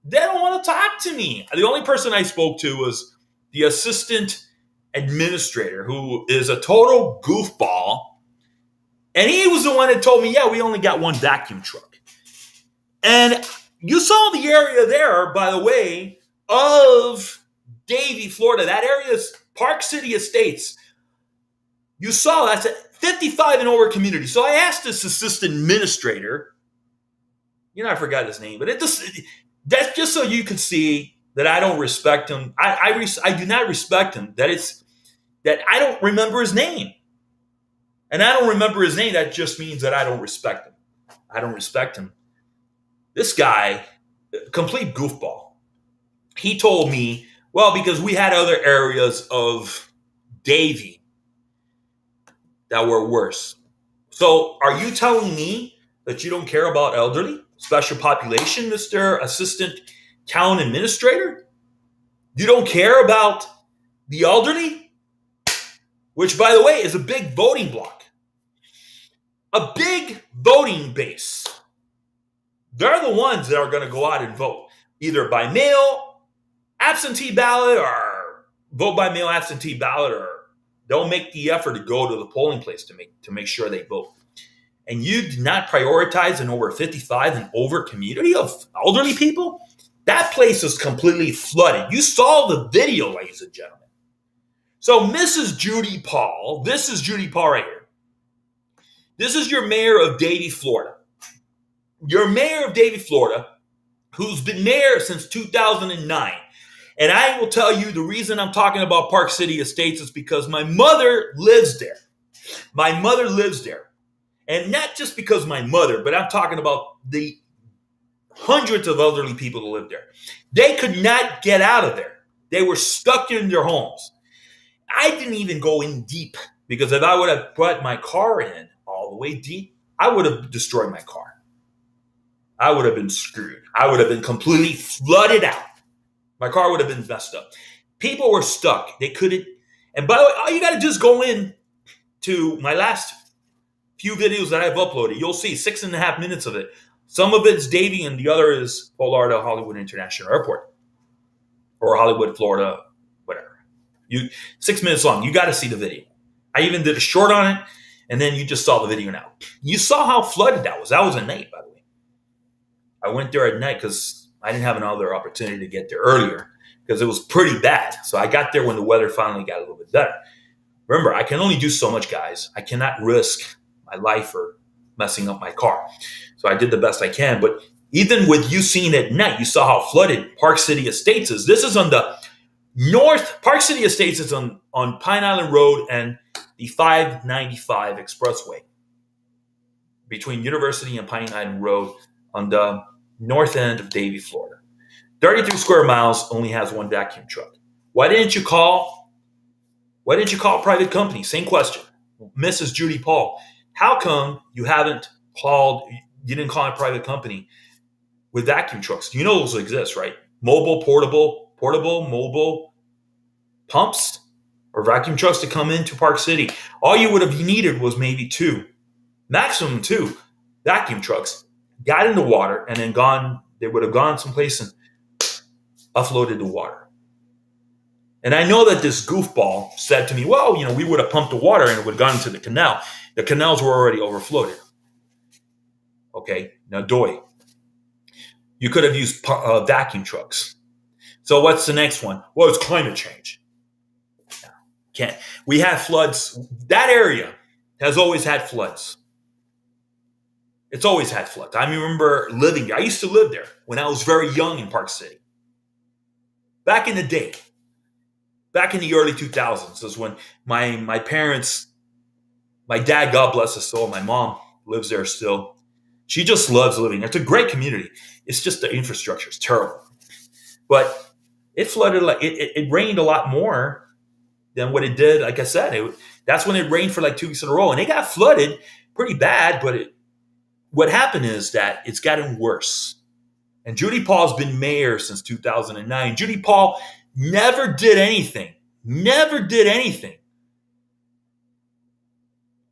They don't want to talk to me. The only person I spoke to was the assistant administrator, who is a total goofball. And he was the one that told me, yeah, we only got one vacuum truck. And You saw the area there, by the way, of Davie, Florida. That area is Park City Estates. You saw that's a 55 and over community. So I asked this assistant administrator, I forgot his name, but that's just so you can see that I don't respect him. I do not respect him. That I don't remember his name. And I don't remember his name. That just means that I don't respect him. I don't respect him. This guy, complete goofball. He told me, well, because we had other areas of Davie that were worse. So are you telling me that you don't care about elderly, special population, Mr. Assistant Town Administrator? You don't care about the elderly? Which, by the way, is a big voting bloc. A big voting base. They're the ones that are going to go out and vote, either by mail, absentee ballot, or vote by mail, absentee ballot, or they'll make the effort to go to the polling place to make sure they vote. And you do not prioritize an over 55 and over community of elderly people? That place is completely flooded. You saw the video, ladies and gentlemen. So Mrs. Judy Paul, this is Judy Paul right here. This is your mayor of Davie, Florida. Your mayor of Davie, Florida, who's been mayor since 2009. And I will tell you the reason I'm talking about Park City Estates is because my mother lives there. My mother lives there. And not just because my mother, but I'm talking about the hundreds of elderly people that live there. They could not get out of there. They were stuck in their homes. I didn't even go in deep because if I would have brought my car in all the way deep, I would have destroyed my car. I would have been screwed. I would have been completely flooded out. My car would have been messed up. People were stuck. They couldn't. And by the way, all you got to do is go in to my last few videos that I've uploaded. You'll see 6.5 minutes of it. Some of it's Davie and the other is Fort Lauderdale Hollywood International Airport or Hollywood, Florida, whatever. 6 minutes long. You got to see the video. I even did a short on it, and then you just saw the video now. You saw how flooded that was. That was at night, by the way. I went there at night because I didn't have another opportunity to get there earlier because it was pretty bad. So I got there when the weather finally got a little bit better. Remember, I can only do so much, guys. I cannot risk my life or messing up my car. So I did the best I can. But even with you seeing it at night, you saw how flooded Park City Estates is. This is on the north. Park City Estates is on Pine Island Road and the 595 Expressway between University and Pine Island Road on the north end of Davie, Florida. 33 square miles, only has one vacuum truck. Why didn't you call a private company? Same question. Mrs. Judy Paul, how come you didn't call a private company with vacuum trucks? You know those exist, right? Portable, mobile pumps or vacuum trucks to come into Park City. All you would have needed was maybe maximum two vacuum trucks, got in the water and then they would have gone someplace and offloaded the water. And I know that this goofball said to me, well, we would have pumped the water and it would have gone into the canal. The canals were already overflowed. Okay, now doy. You could have used vacuum trucks. So what's the next one? Well, it's climate change. Can't. We have floods. That area has always had floods. It's always had floods. I remember living there. I used to live there when I was very young in Park City. Back in the day, back in the early 2000s is when my parents, my dad, God bless his soul, my mom lives there still. She just loves living there. It's a great community. It's just the infrastructure is terrible. But it flooded, it rained a lot more than what it did. Like I said, that's when it rained for like 2 weeks in a row. And it got flooded pretty bad, but what happened is that it's gotten worse. And Judy Paul's been mayor since 2009. Judy Paul never did anything.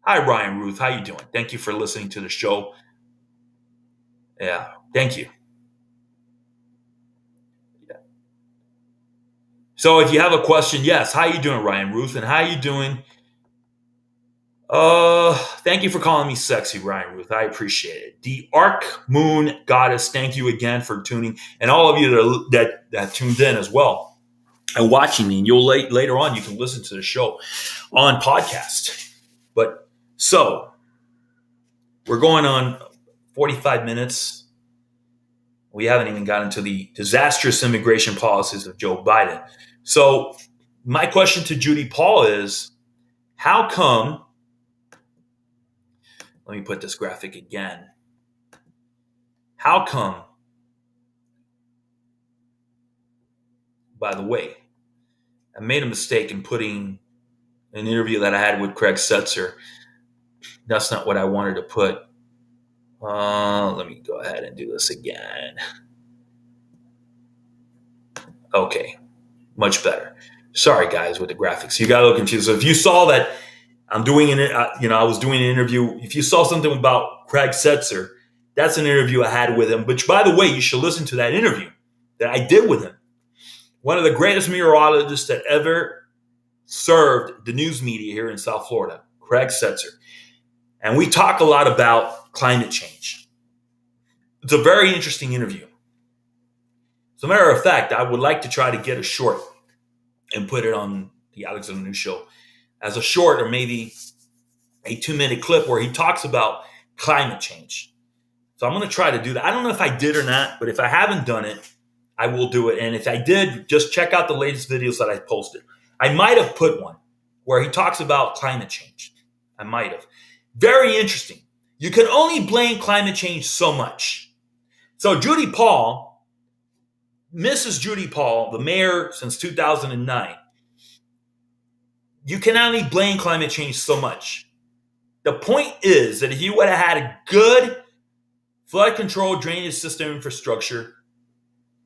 Hi, Ryan Ruth. How you doing? Thank you for listening to the show. Yeah, thank you. Yeah. So if you have a question, yes. How you doing, Ryan Ruth? And how you doing, Thank you for calling me sexy, Ryan Ruth. I appreciate it. The Arc Moon Goddess, thank you again for tuning, and all of you that tuned in as well and watching me. And you'll later on you can listen to the show on podcast. But so we're going on 45 minutes. We haven't even gotten to the disastrous immigration policies of Joe Biden. So my question to Judy Paul is, how come? Let me put this graphic again. How come, by the way, I made a mistake in putting an interview that I had with Craig Setzer. That's not what I wanted to put. Let me go ahead and do this again. Okay, much better. Sorry, guys, with the graphics. You got a little confused. So if you saw that I'm doing I was doing an interview. If you saw something about Craig Setzer, that's an interview I had with him. Which, by the way, you should listen to that interview that I did with him. One of the greatest meteorologists that ever served the news media here in South Florida, Craig Setzer. And we talk a lot about climate change. It's a very interesting interview. As a matter of fact, I would like to try to get a short and put it on the Alex on the News Show as a short, or maybe a 2-minute clip where he talks about climate change. So I'm going to try to do that. I don't know if I did or not, but if I haven't done it, I will do it. And if I did, just check out the latest videos that I posted. I might have put one where he talks about climate change. I might have. Very interesting. You can only blame climate change so much. So Judy Paul, Mrs. Judy Paul, the mayor since 2009, you can only blame climate change so much. The point is that if you would have had a good flood control drainage system infrastructure,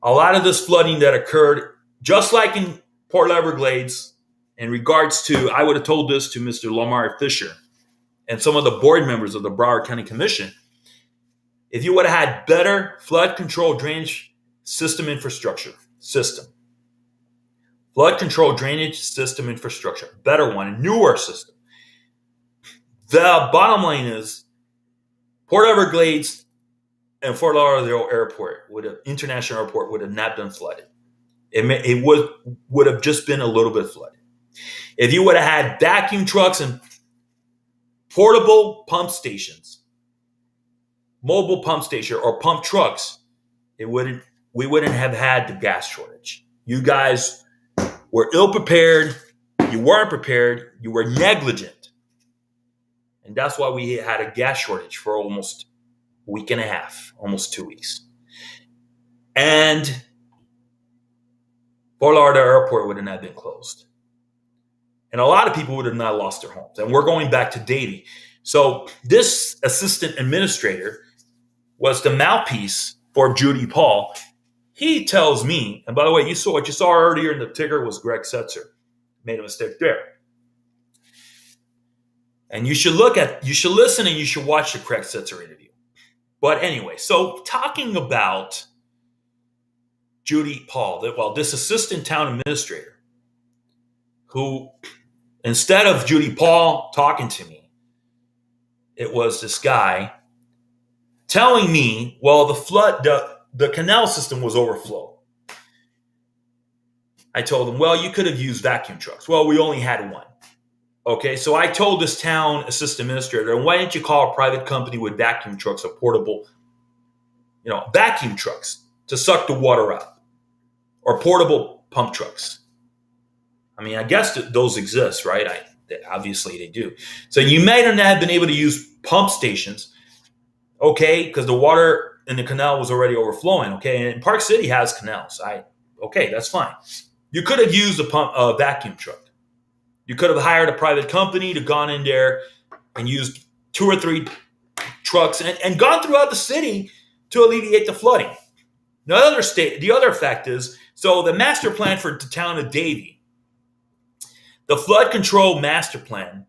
a lot of this flooding that occurred, just like in Port Everglades, in regards to, I would have told this to Mr. Lamar Fisher and some of the board members of the Broward County Commission, if you would have had better flood control drainage system infrastructure, flood control drainage system infrastructure, better one, a newer system. The bottom line is Port Everglades and Fort Lauderdale International Airport would have not been flooded. It would have just been a little bit flooded. If you would have had vacuum trucks and portable pump stations, mobile pump station or pump trucks, we wouldn't have had the gas shortage. You guys were ill prepared. You weren't prepared. You were negligent. And that's why we had a gas shortage for almost a week and a half, almost 2 weeks. And Fort Lauderdale Airport would have not been closed. And a lot of people would have not lost their homes. And we're going back to Davie. So this assistant administrator was the mouthpiece for Judy Paul. He tells me, and by the way, what you saw earlier in the ticker was Greg Setzer. Made a mistake there. And you should listen and you should watch the Craig Setzer interview. But anyway, so talking about Judy Paul, this assistant town administrator, who, instead of Judy Paul talking to me, it was this guy telling me, the canal system was overflow. I told him, you could have used vacuum trucks. Well, we only had one. Okay, so I told this town assistant administrator, why didn't you call a private company with vacuum trucks or portable, vacuum trucks to suck the water out, or portable pump trucks? I mean, I guess those exist, right? Obviously they do. So you may not have been able to use pump stations, okay, because the water in the canal was already overflowing, okay? And Park City has canals. Okay, that's fine. You could have used a vacuum truck. You could have hired a private company to gone in there and used 2 or 3 trucks and gone throughout the city to alleviate the flooding. The other fact is, so the master plan for the town of Davie, the flood control master plan,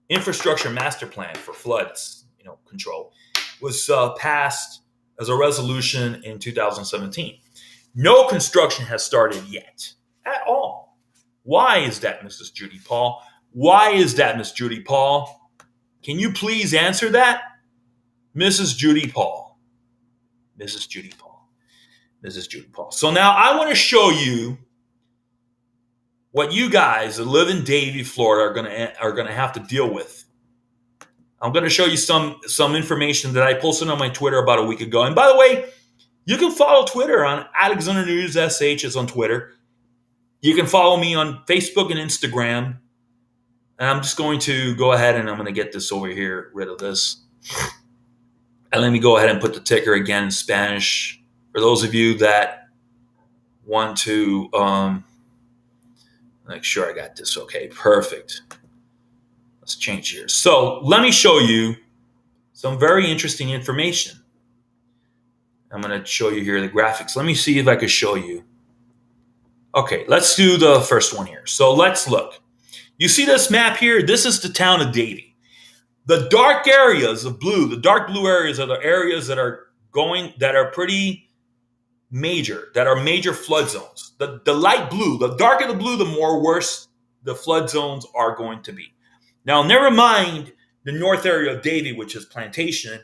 infrastructure master plan for floods, control, was passed as a resolution in 2017. No construction has started yet at all. Why is that, Mrs. Judy Paul? Why is that, Miss Judy Paul? Can you please answer that? Mrs. Judy Paul. Mrs. Judy Paul. Mrs. Judy Paul. So now I want to show you what you guys that live in Davie, Florida are gonna have to deal with. I'm going to show you some information that I posted on my Twitter about a week ago. And by the way, you can follow Twitter on Alexander News SH is on Twitter. You can follow me on Facebook and Instagram. And I'm just going to go ahead and I'm going to get this over here, rid of this. And let me go ahead and put the ticker again in Spanish. For those of you that want to make sure I got this okay. Perfect. Let's change here. So let me show you some very interesting information. I'm going to show you here the graphics. Let me see if I can show you. Okay, let's do the first one here. So let's look. You see this map here? This is the town of Davie. The dark areas of blue, the dark blue areas are the areas that are pretty major, that are major flood zones. The light blue, the darker the blue, the more worse the flood zones are going to be. Now, never mind the north area of Davie, which is Plantation.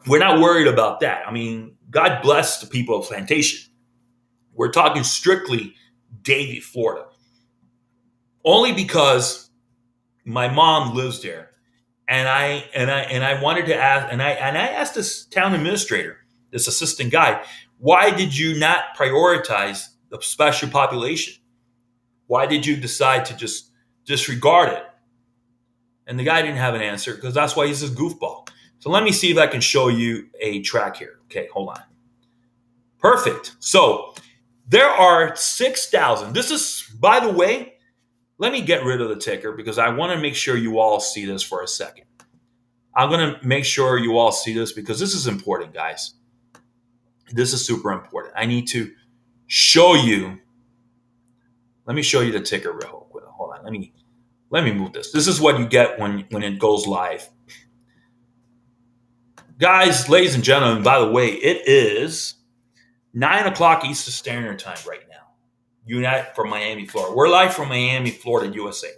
We're not worried about that. I mean, God bless the people of Plantation. We're talking strictly Davie, Florida. Only because my mom lives there, and I wanted to ask, and I asked this town administrator, this assistant guy, why did you not prioritize the special population? Why did you decide to just disregard it? And the guy didn't have an answer because that's why he's a goofball. So let me see if I can show you a track here. Okay, hold on. Perfect. So there are 6,000. This is, by the way, let me get rid of the ticker because I want to make sure you all see this for a second. I'm going to make sure you all see this because this is important, guys. This is super important. I need to show you. Let me show you the ticker real quick. Hold on. Let me move this. This is what you get when it goes live. Guys, ladies and gentlemen, by the way, it is 9 o'clock Eastern Standard Time right now. Unite from Miami, Florida. We're live from Miami, Florida, USA.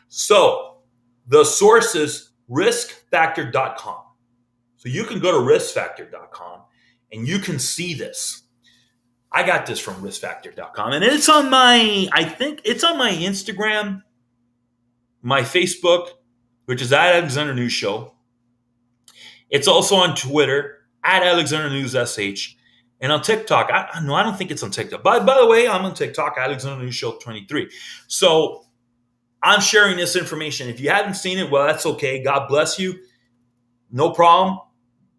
So the source is riskfactor.com. So you can go to riskfactor.com and you can see this. I got this from riskfactor.com and it's on I think it's on my Instagram, my Facebook, which is at Alexander News Show. It's also on Twitter at Alexander News SH. And on TikTok, I don't think it's on TikTok. By the way, I'm on TikTok, Alexander News Show 23. So I'm sharing this information. If you haven't seen it, well, that's okay. God bless you. No problem.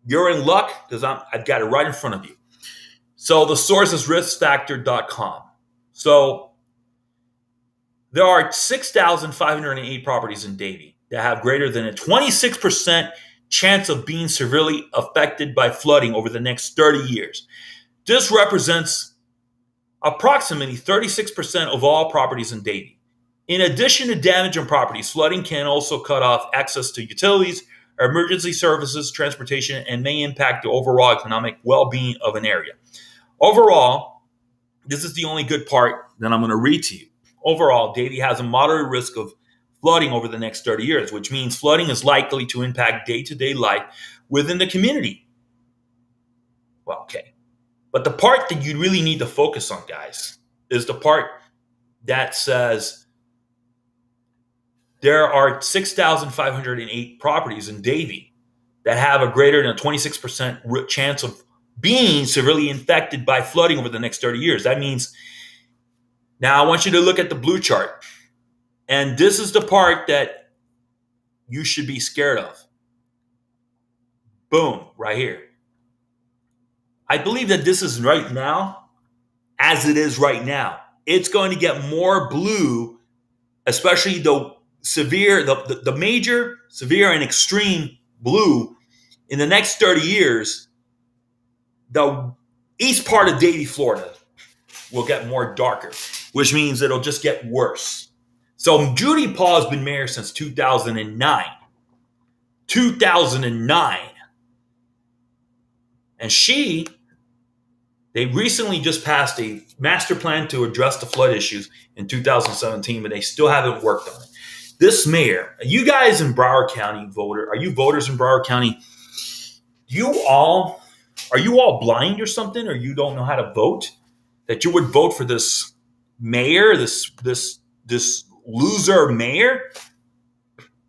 You're in luck because I've got it right in front of you. So the source is riskfactor.com. So there are 6,508 properties in Davie that have greater than a 26% chance of being severely affected by flooding over the next 30 years. This represents approximately 36% of all properties in Davie. In addition to damage on properties, flooding can also cut off access to utilities, emergency services, transportation, and may impact the overall economic well-being of an area. Overall, this is the only good part that I'm going to read to you. Overall, Davie has a moderate risk of flooding over the next 30 years, which means flooding is likely to impact day-to-day life within the community. Well, okay. But the part that you really need to focus on, guys, is the part that says there are 6,508 properties in Davie that have a greater than a 26% chance of being severely infected by flooding over the next 30 years. That means, now I want you to look at the blue chart. And this is the part that you should be scared of. Boom, right here. I believe that this is right now, as it is right now. It's going to get more blue, especially the severe, the major, severe, and extreme blue in the next 30 years. The east part of Davie, Florida will get more darker, which means it'll just get worse. So Judy Paul has been mayor since 2009. 2009. And they recently just passed a master plan to address the flood issues in 2017, but they still haven't worked on it. this mayor, you guys in Broward County are you voters in Broward County? Are you all blind or something, or you don't know how to vote? That you would vote for this mayor, this loser mayor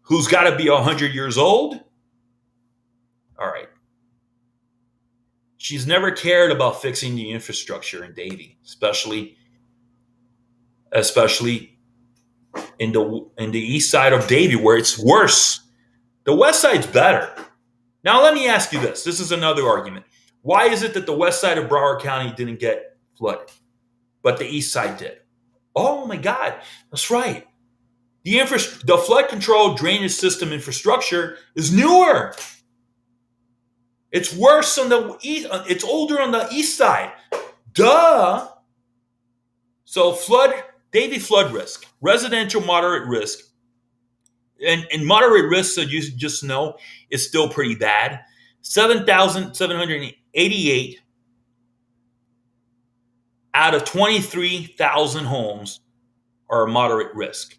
who's got to be 100 years old? All right. She's never cared about fixing the infrastructure in Davie, especially in the east side of Davie, where it's worse. The west side's better. Now let me ask you this. This is another argument. Why is it that the west side of Broward County didn't get flooded, but the east side did? Oh my God, that's right. The flood control drainage system infrastructure is newer. It's worse on the east. It's older on the east side. Duh. So Davie flood risk, residential moderate risk, and moderate risk, so you just know, is still pretty bad. 7,788 out of 23,000 homes are moderate risk.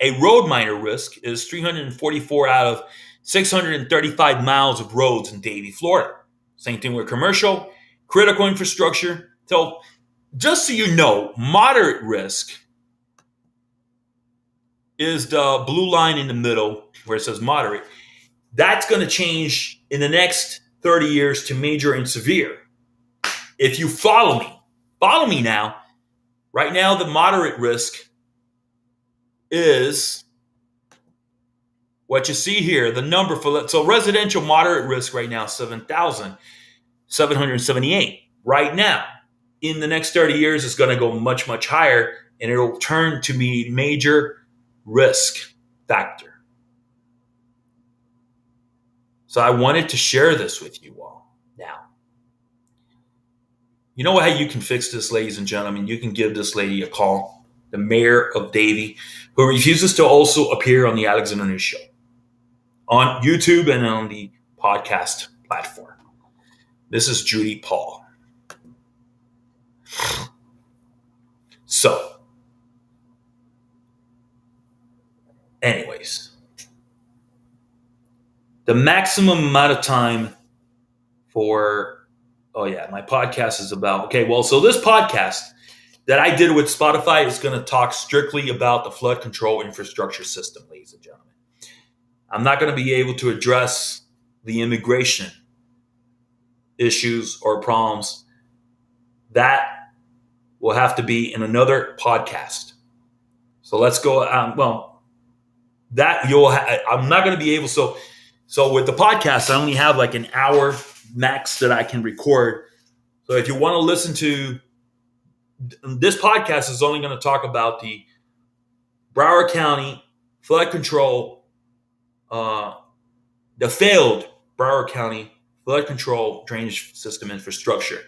A road minor risk is 344 out of 635 miles of roads in Davie, Florida. Same thing with commercial, critical infrastructure. So just so you know, moderate risk is the blue line in the middle where it says moderate. That's going to change in the next 30 years to major and severe. If you follow me now. Right now, the moderate risk is what you see here, the number for that. So residential moderate risk right now, 7,778. Right now, in the next 30 years, it's going to go much, much higher, and it'll turn to be major risk factor. So I wanted to share this with you all. Now, you know how you can fix this, ladies and gentlemen? You can give this lady a call, the mayor of Davie, who refuses to also appear on the Alexander News Show, on YouTube and on the podcast platform. This is Judy Paul. So, anyways, the maximum amount of time for, my podcast is about, so this podcast that I did with Spotify is going to talk strictly about the flood control infrastructure system, ladies and gentlemen. I'm not going to be able to address the immigration issues or problems. That will have to be in another podcast. So let's go. I'm not going to be able. So with the podcast, I only have like an hour max that I can record. So if you want to listen to this podcast, is only going to talk about the Broward County flood control, the failed Broward County flood control drainage system infrastructure.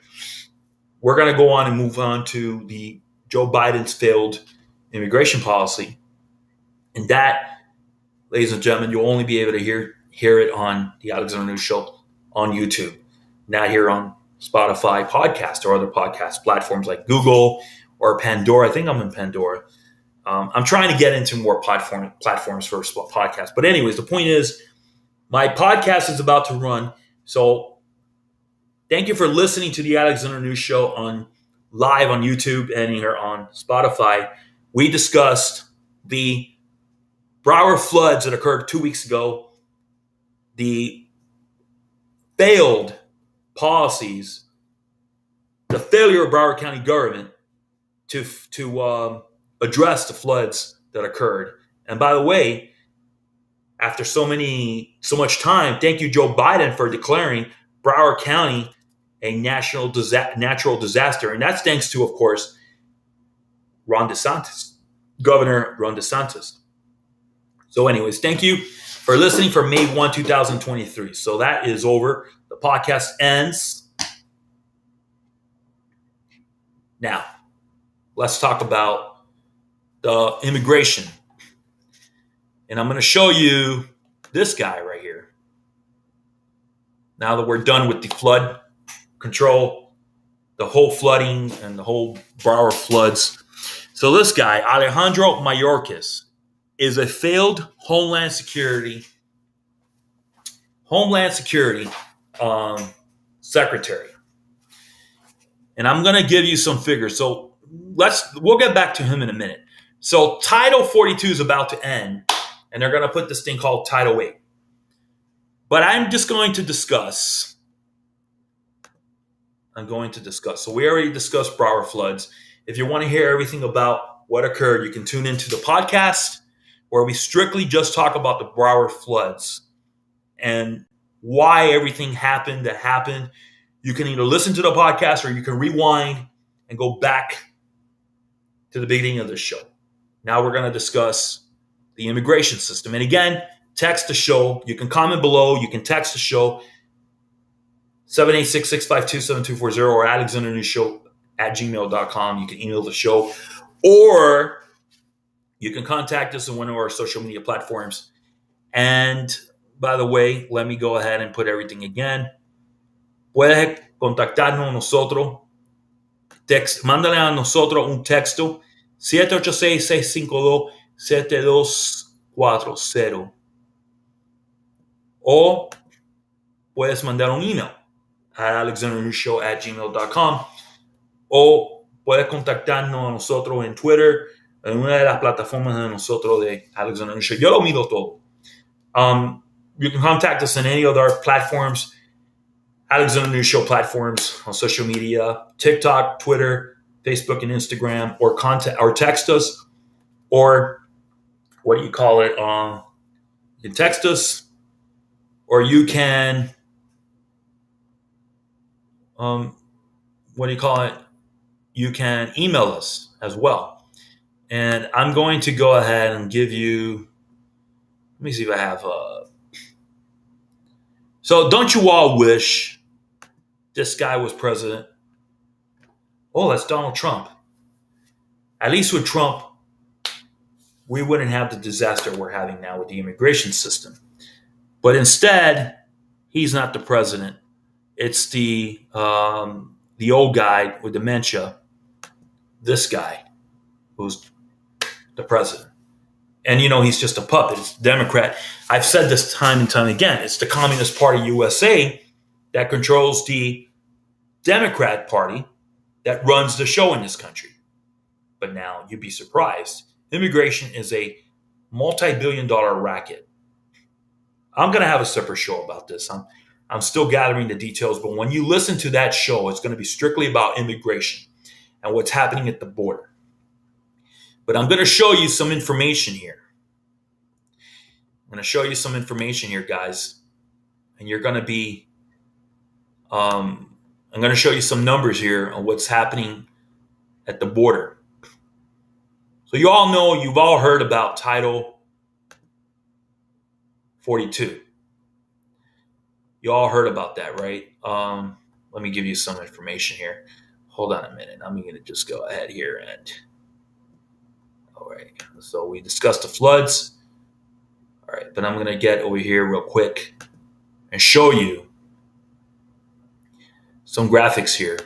We're going to go on and move on to the Joe Biden's failed immigration policy. And that, ladies and gentlemen, you'll only be able to hear it on the Alexander News Show on YouTube, not here on Spotify podcast or other podcast platforms like Google or Pandora. I think I'm in Pandora. I'm trying to get into more platforms for podcasts. But anyways, the point is, my podcast is about to run. So thank you for listening to the Alexander News Show live on YouTube and here on Spotify. We discussed the Broward floods that occurred 2 weeks ago, the failed policies, the failure of Broward County government to address the floods that occurred. And by the way, after so much time, thank you, Joe Biden, for declaring Broward County a natural disaster. And that's thanks to, of course, Governor Ron DeSantis. So anyways, thank you for listening for May 1, 2023. So that is over. The podcast ends. Now, let's talk about the immigration. And I'm going to show you this guy right here. Now that we're done with the flood control, the whole flooding and the whole Broward floods. So this guy, Alejandro Mayorkas, is a failed Homeland Security secretary. And I'm going to give you some figures. So we'll get back to him in a minute. So Title 42 is about to end, and they're going to put this thing called Title 8. But I'm going to discuss. So we already discussed Broward floods. If you want to hear everything about what occurred, you can tune into the podcast where we strictly just talk about the Broward floods and why everything happened that happened. You can either listen to the podcast or you can rewind and go back to the beginning of the show. Now we're going to discuss the immigration system. And again, text the show. You can comment below. You can text the show, 786-652-7240 or alexandernewsshow@gmail.com. You can email the show, or you can contact us on one of our social media platforms. And by the way, let me go ahead and put everything again. Puedes contactarnos nosotros. Mándale a nosotros un texto 786-652-7240. O puedes mandar un email a alexandernewsshow@gmail.com. O puedes contactarnos a nosotros en Twitter, en una de las plataformas de nosotros de Alexander New Show. Yo lo miro todo. You can contact us on any of our platforms, Alexander New Show platforms on social media, TikTok, Twitter, Facebook, and Instagram, or text us, or you can text us, or you can you can email us as well. And I'm going to go ahead and give you, let me see if I have so don't you all wish this guy was president? Oh, that's Donald Trump. At least with Trump, we wouldn't have the disaster we're having now with the immigration system. But instead, he's not the president. It's the old guy with dementia, this guy, who's the president. And, he's just a puppet. It's a Democrat. I've said this time and time again. It's the Communist Party USA that controls the Democrat Party that runs the show in this country. But now, you'd be surprised. Immigration is a multi-billion-dollar racket. I'm going to have a separate show about this. I'm still gathering the details, but when you listen to that show, it's going to be strictly about immigration and what's happening at the border. But I'm going to show you some information here. Guys. And you're going to be, I'm going to show you some numbers here on what's happening at the border. So you've all heard about Title 42. You all heard about that, right? Let me give you some information here. Hold on a minute. I'm going to just go ahead here and... All right. So we discussed the floods. All right. But I'm going to get over here real quick and show you some graphics here.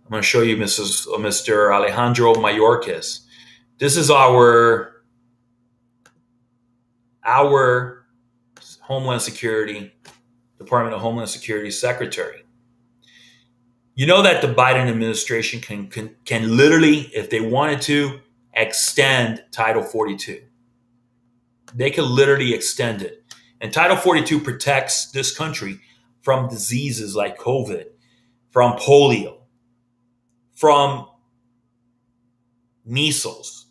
I'm going to show you Mr. Alejandro Mayorkas. This is our Homeland Security, Department of Homeland Security Secretary. You know that the Biden administration can literally, if they wanted to, extend Title 42. They can literally extend it. And Title 42 protects this country from diseases like COVID, from polio, from measles,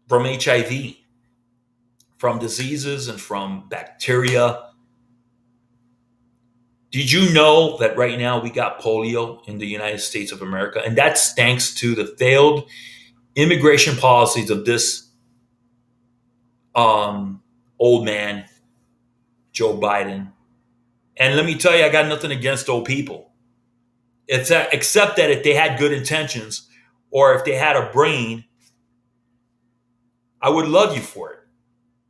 from HIV, from diseases and from bacteria. Did you know that right now we got polio in the United States of America? And that's thanks to the failed immigration policies of this old man, Joe Biden. And let me tell you, I got nothing against old people. Except that if they had good intentions or if they had a brain, I would love you for it.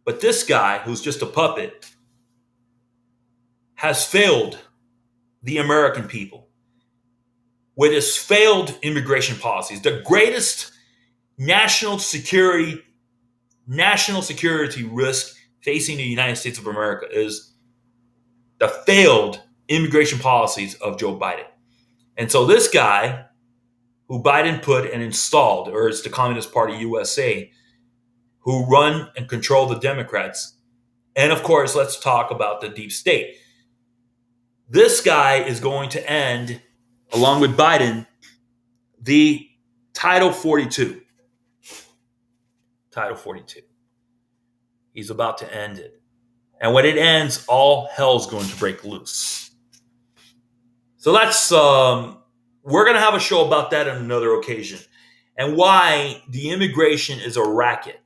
But this guy, who's just a puppet, has failed the American people with his failed immigration policies. The greatest national security national security risk facing the United States of America is the failed immigration policies of Joe Biden. And so this guy, who Biden put and installed, or it's the Communist Party USA, who run and control the Democrats. And of course, let's talk about the deep state. This guy is going to end, along with Biden, the Title 42. Title 42. He's about to end it. And when it ends, all hell's going to break loose. So that's, we're going to have a show about that on another occasion. And why the immigration is a racket.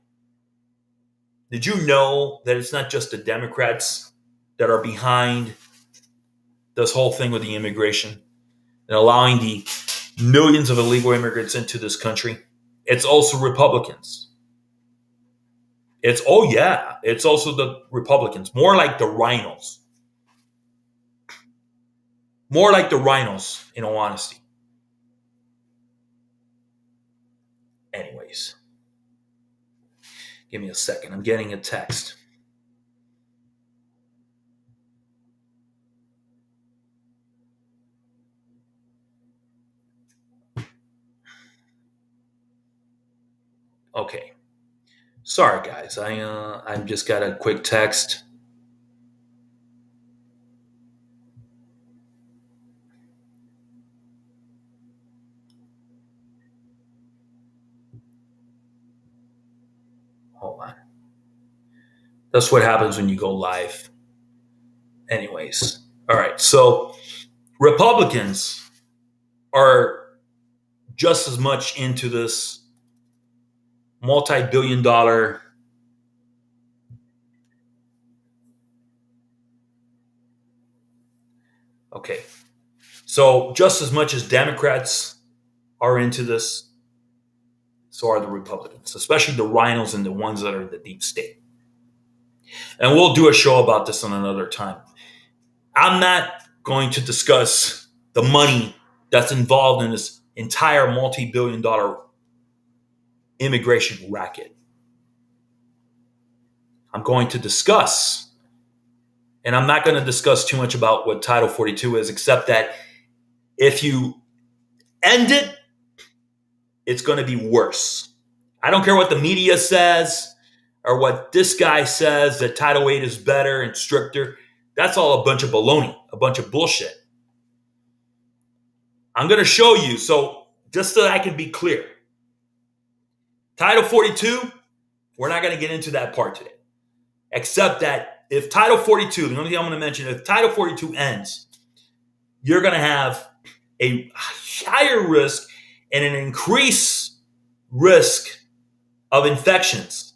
Did you know that it's not just the Democrats that are behind this whole thing with the immigration and allowing the millions of illegal immigrants into this country? It's also Republicans. It's also the Republicans, more like the rhinos. More like the rhinos, in all honesty. Anyways, give me a second. I'm getting a text. Okay. Sorry, guys. I just got a quick text. Hold on. That's what happens when you go live. Anyways. All right. So Republicans are just as much into this multi-billion-dollar okay. So just as much as Democrats are into this, so are the Republicans, especially the rhinos and the ones that are in the deep state. And we'll do a show about this on another time. I'm not going to discuss the money that's involved in this entire multi-billion-dollar immigration racket. I'm going to discuss, and I'm not going to discuss too much about what Title 42 is, except that if you end it, it's going to be worse. I don't care what the media says or what this guy says that Title 8 is better and stricter. That's all a bunch of baloney, a bunch of bullshit. I'm going to show you, so just so I can be clear. Title 42, we're not going to get into that part today. Except that if Title 42, the only thing I'm going to mention, if Title 42 ends, you're going to have a higher risk and an increased risk of infections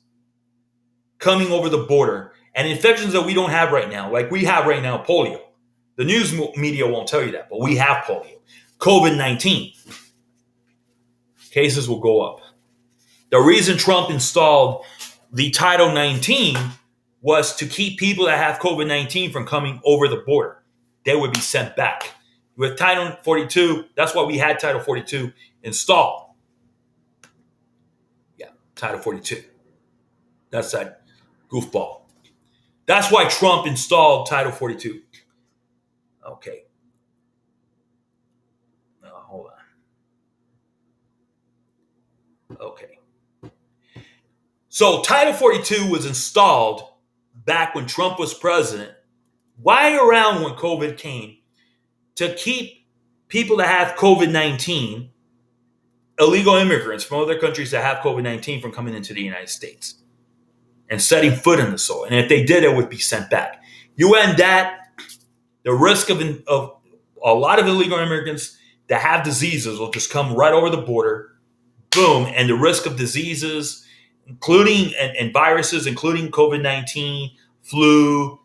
coming over the border, and infections that we don't have right now, like we have right now polio. The news media won't tell you that, but we have polio. COVID-19. Cases will go up. The reason Trump installed the Title 19 was to keep people that have COVID-19 from coming over the border. They would be sent back. With Title 42, that's why we had Title 42 installed. Yeah, Title 42. That's that goofball. That's why Trump installed Title 42. Okay. Hold on. Okay. So Title 42 was installed back when Trump was president, right around when COVID came, to keep people that have COVID-19, illegal immigrants from other countries that have COVID-19 from coming into the United States and setting foot in the soil. And if they did, it would be sent back. You end that, the risk of a lot of illegal immigrants that have diseases will just come right over the border, boom, and the risk of diseases, including and viruses, including COVID-19, flu,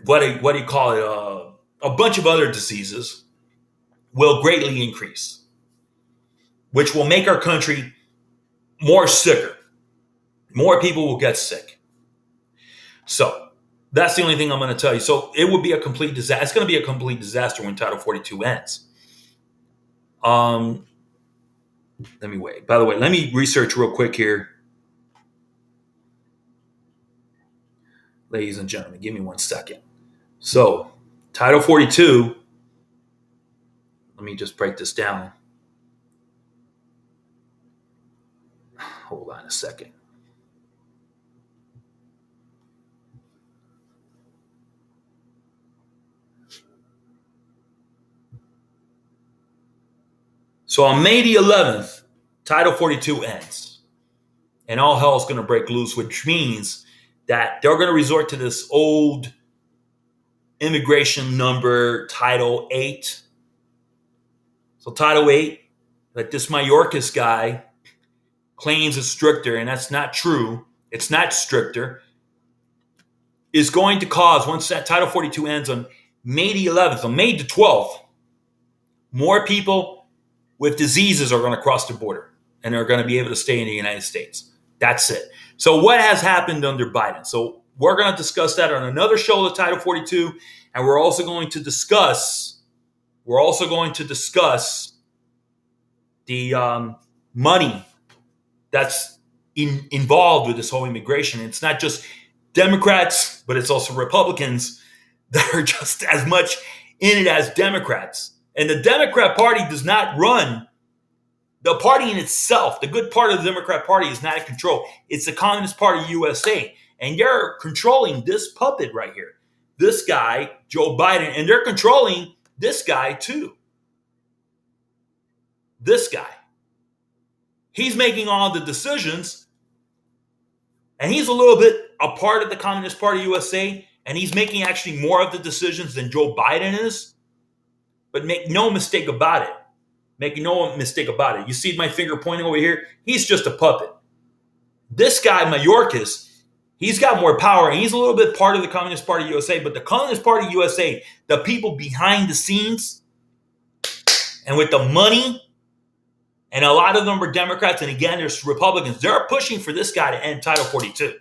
what do you call it? A bunch of other diseases will greatly increase, which will make our country more sicker. More people will get sick. So that's the only thing I'm going to tell you. So it would be a complete disaster. It's going to be a complete disaster when Title 42 ends. Let me wait. By the way, let me research real quick here. Ladies and gentlemen, give me 1 second. So, Title 42, let me just break this down. Hold on a second. So on May the 11th, Title 42 ends. And all hell is going to break loose, which means that they're going to resort to this old immigration number, Title 8. So Title 8, that this Mayorkas guy claims is stricter, and that's not true. It's not stricter. Is going to cause, once that Title 42 ends on May the 11th, on May the 12th, more people with diseases are going to cross the border and are going to be able to stay in the United States. That's it. So what has happened under Biden? So we're going to discuss that on another show, the Title 42, and we're also going to discuss the money that's involved with this whole immigration. It's not just Democrats, but it's also Republicans that are just as much in it as Democrats. And the Democrat Party does not run. The party in itself, the good part of the Democrat Party, is not in control. It's the Communist Party USA. And they're controlling this puppet right here. This guy, Joe Biden, and they're controlling this guy too. This guy. He's making all the decisions, and he's a little bit a part of the Communist Party USA, and he's making actually more of the decisions than Joe Biden is. But make no mistake about it. Make no mistake about it. You see my finger pointing over here? He's just a puppet. This guy, Mayorkas, he's got more power, and he's a little bit part of the Communist Party USA, but the Communist Party USA, the people behind the scenes, and with the money, and a lot of them are Democrats, and again, there's Republicans. They're pushing for this guy to end Title 42.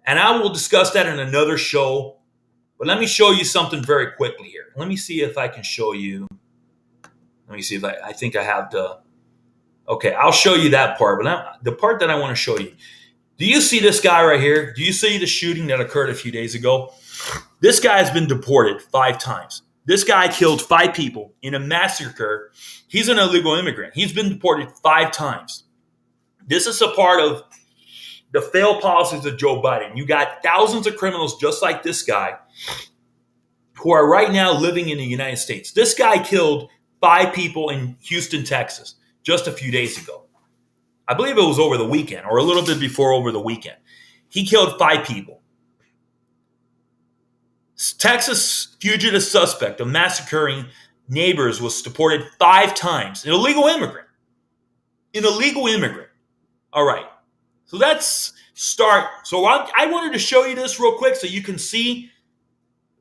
And I will discuss that in another show. But let me show you something very quickly here. Let me see if I can show you. Let me see if I think I have the. Okay, I'll show you that part. But the part that I want to show you. Do you see this guy right here? Do you see the shooting that occurred a few days ago? This guy has been deported 5 times. This guy killed 5 people in a massacre. He's an illegal immigrant. He's been deported 5 times. This is a part of the failed policies of Joe Biden. You got thousands of criminals just like this guy who are right now living in the United States. This guy killed 5 people in Houston, Texas, just a few days ago. I believe it was over the weekend or a little bit before over the weekend. He killed 5 people. Texas fugitive suspect of massacring neighbors was deported 5 times. An illegal immigrant. All right. So let's start. So I wanted to show you this real quick so you can see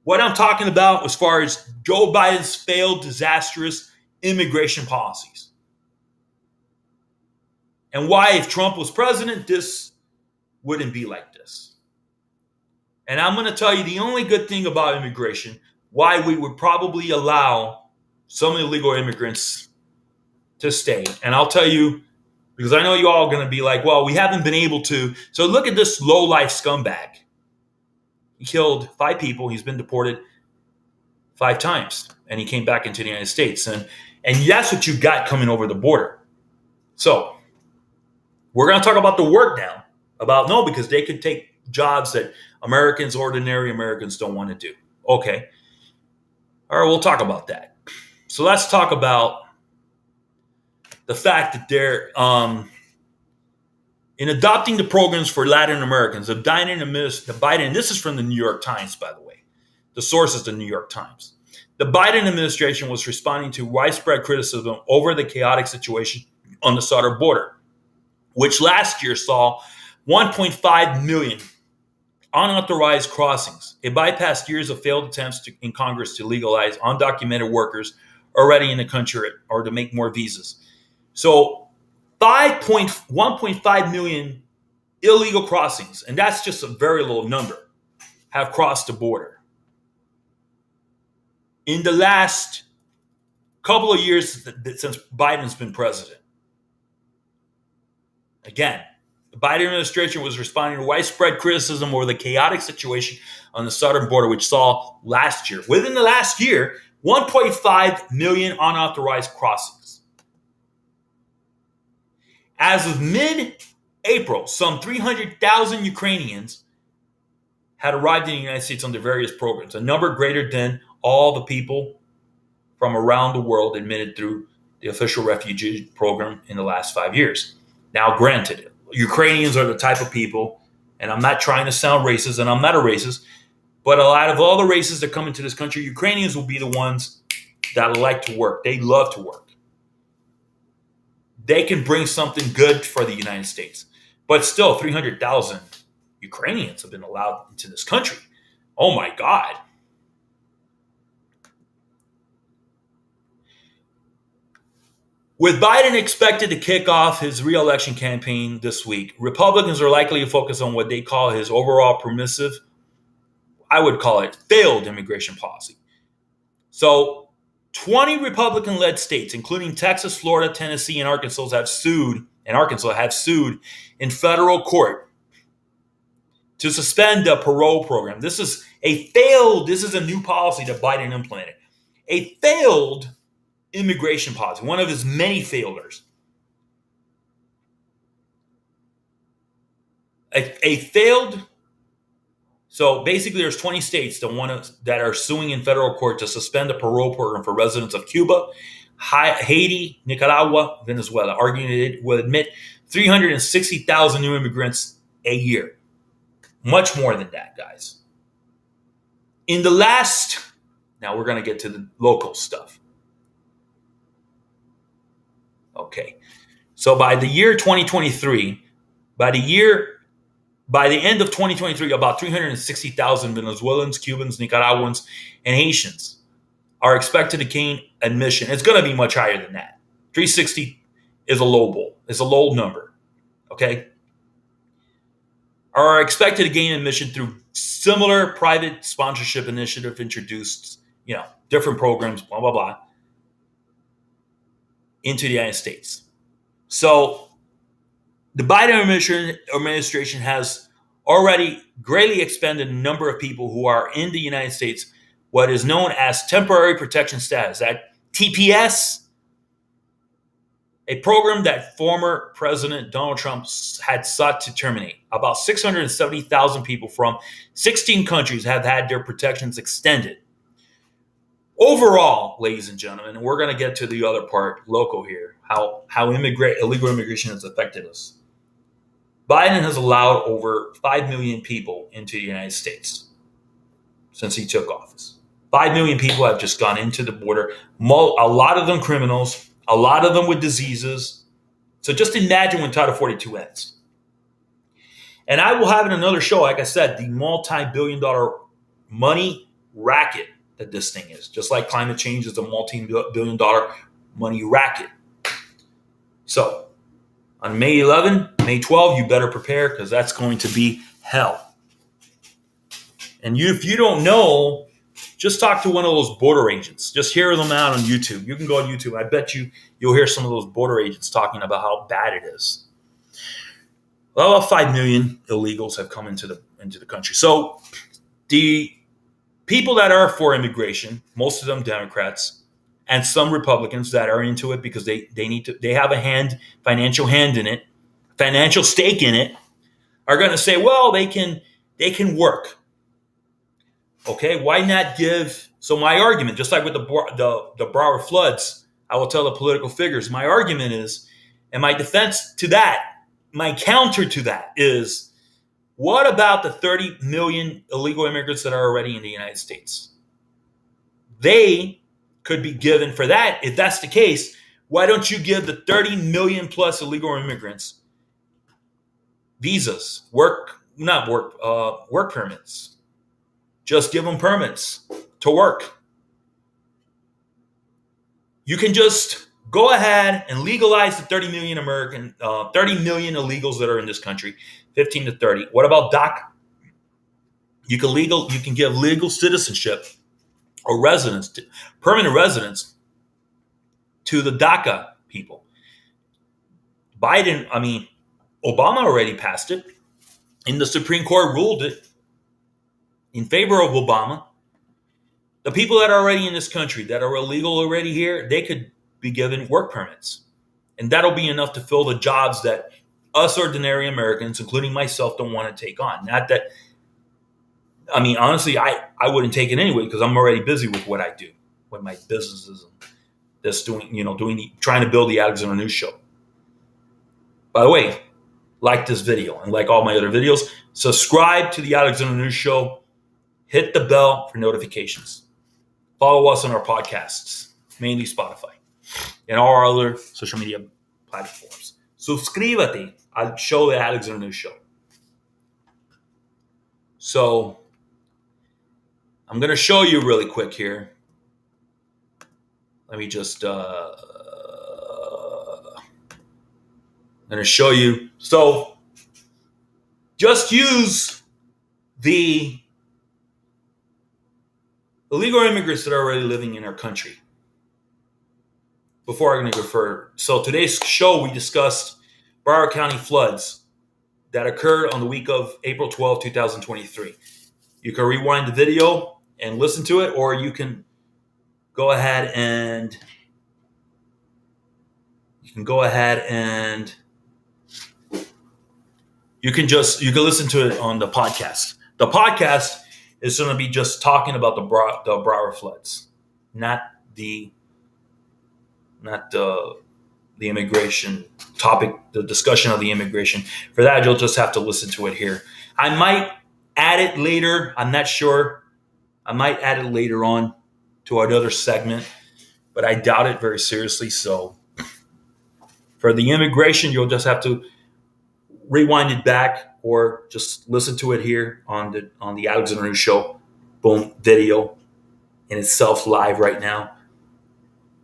what I'm talking about as far as Joe Biden's failed, disastrous immigration policies. And why, if Trump was president, this wouldn't be like this. And I'm going to tell you the only good thing about immigration, why we would probably allow some illegal immigrants to stay. And I'll tell you, because I know you all are going to be like, well, we haven't been able to. So look at this low-life scumbag. He killed 5 people. He's been deported 5 times. And he came back into the United States. And that's what you got coming over the border. So we're going to talk about the work now. Because they could take jobs that ordinary Americans don't want to do. Okay. All right, we'll talk about that. So let's talk about the fact that they're in adopting the programs for Latin Americans, the Biden, and this is from the New York Times, by the way. The source is the New York Times. The Biden administration was responding to widespread criticism over the chaotic situation on the southern border, which last year saw 1.5 million unauthorized crossings. It bypassed years of failed attempts in Congress to legalize undocumented workers already in the country or to make more visas. So 1.5 million illegal crossings, and that's just a very low number, have crossed the border. In the last couple of years since Biden's been president. Again, the Biden administration was responding to widespread criticism over the chaotic situation on the southern border, which saw last year, within the last year, 1.5 million unauthorized crossings. As of mid-April, some 300,000 Ukrainians had arrived in the United States under various programs, a number greater than all the people from around the world admitted through the official refugee program in the last 5 years. Now, granted, Ukrainians are the type of people, and I'm not trying to sound racist, and I'm not a racist, but a lot of all the races that come into this country, Ukrainians will be the ones that like to work. They love to work. They can bring something good for the United States. But still, 300,000 Ukrainians have been allowed into this country. Oh my God. With Biden expected to kick off his re-election campaign this week, Republicans are likely to focus on what they call his overall permissive, I would call it failed immigration policy. So 20 Republican-led states, including Texas, Florida, Tennessee, and Arkansas, have sued in federal court to suspend the parole program. This is a new policy that Biden implemented. A failed immigration policy, one of his many failures. So basically there's 20 states that are suing in federal court to suspend the parole program for residents of Cuba, Haiti, Nicaragua, Venezuela, arguing it will admit 360,000 new immigrants a year. Much more than that, guys. Now we're going to get to the local stuff. Okay. So by the year 2023, by the end of 2023, about 360,000 Venezuelans, Cubans, Nicaraguans, and Haitians are expected to gain admission. It's going to be much higher than that. 360 is a low number. Okay. Are expected to gain admission through similar private sponsorship initiative introduced, different programs, blah, blah, blah, into the United States. So the Biden administration has already greatly expanded the number of people who are in the United States, what is known as temporary protection status, that TPS, a program that former President Donald Trump had sought to terminate. About 670,000 people from 16 countries have had their protections extended. Overall, ladies and gentlemen, and we're going to get to the other part, local here, how illegal immigration has affected us. Biden has allowed over 5 million people into the United States since he took office. 5 million people have just gone into the border, a lot of them criminals, a lot of them with diseases. So just imagine when Title 42 ends. And I will have in another show, like I said, the multi-billion-dollar money racket that this thing is. Just like climate change is a multi-billion-dollar money racket. So on May 11, May 12, you better prepare because that's going to be hell. And if you don't know, just talk to one of those border agents. Just hear them out on YouTube. You can go on YouTube. I bet you'll hear some of those border agents talking about how bad it is. Well, about 5 million illegals have come into the country. So the people that are for immigration, most of them Democrats, and some Republicans that are into it because they have a financial stake in it, are going to say, well, they can work. Okay, why not give? So my argument, just like with the Broward floods, I will tell the political figures, my argument is, and my defense to that, my counter to that is, what about the 30 million illegal immigrants that are already in the United States? They could be given for that. If that's the case, why don't you give the 30 million plus illegal immigrants visas, work permits? Just give them permits to work. You can just go ahead and legalize the 30 million illegals that are in this country, 15 to 30. What about DACA? You can give legal citizenship or permanent residence to the DACA people. Obama already passed it, and the Supreme Court ruled it in favor of Obama. The people that are already in this country, that are illegal already here, they could be given work permits. And that'll be enough to fill the jobs that us ordinary Americans, including myself, don't want to take on. Not that, I mean, honestly, I wouldn't take it anyway because I'm already busy with what I do, with my businesses, and just trying to build the Alexander News Show. By the way, like this video and like all my other videos, subscribe to the Alexander News Show, hit the bell for notifications. Follow us on our podcasts, mainly Spotify, and all our other social media platforms. Suscríbete al show de Alexander News Show. So I'm going to show you really quick here. Let me just, I'm going to show you. So just use the illegal immigrants that are already living in our country. Before I'm going to go further. So today's show, we discussed Broward County floods that occurred on the week of April 12, 2023. You can rewind the video and listen to it, or you can go ahead and you can listen to it on the podcast. The podcast is going to be just talking about the Broward floods, not the immigration topic, the discussion of the immigration. For that, you'll just have to listen to it here. I might add it later. I'm not sure. I might add it later on to another segment, but I doubt it very seriously. So for the immigration, you'll just have to rewind it back or just listen to it here on the Alexander News Show. Boom, video in itself live right now.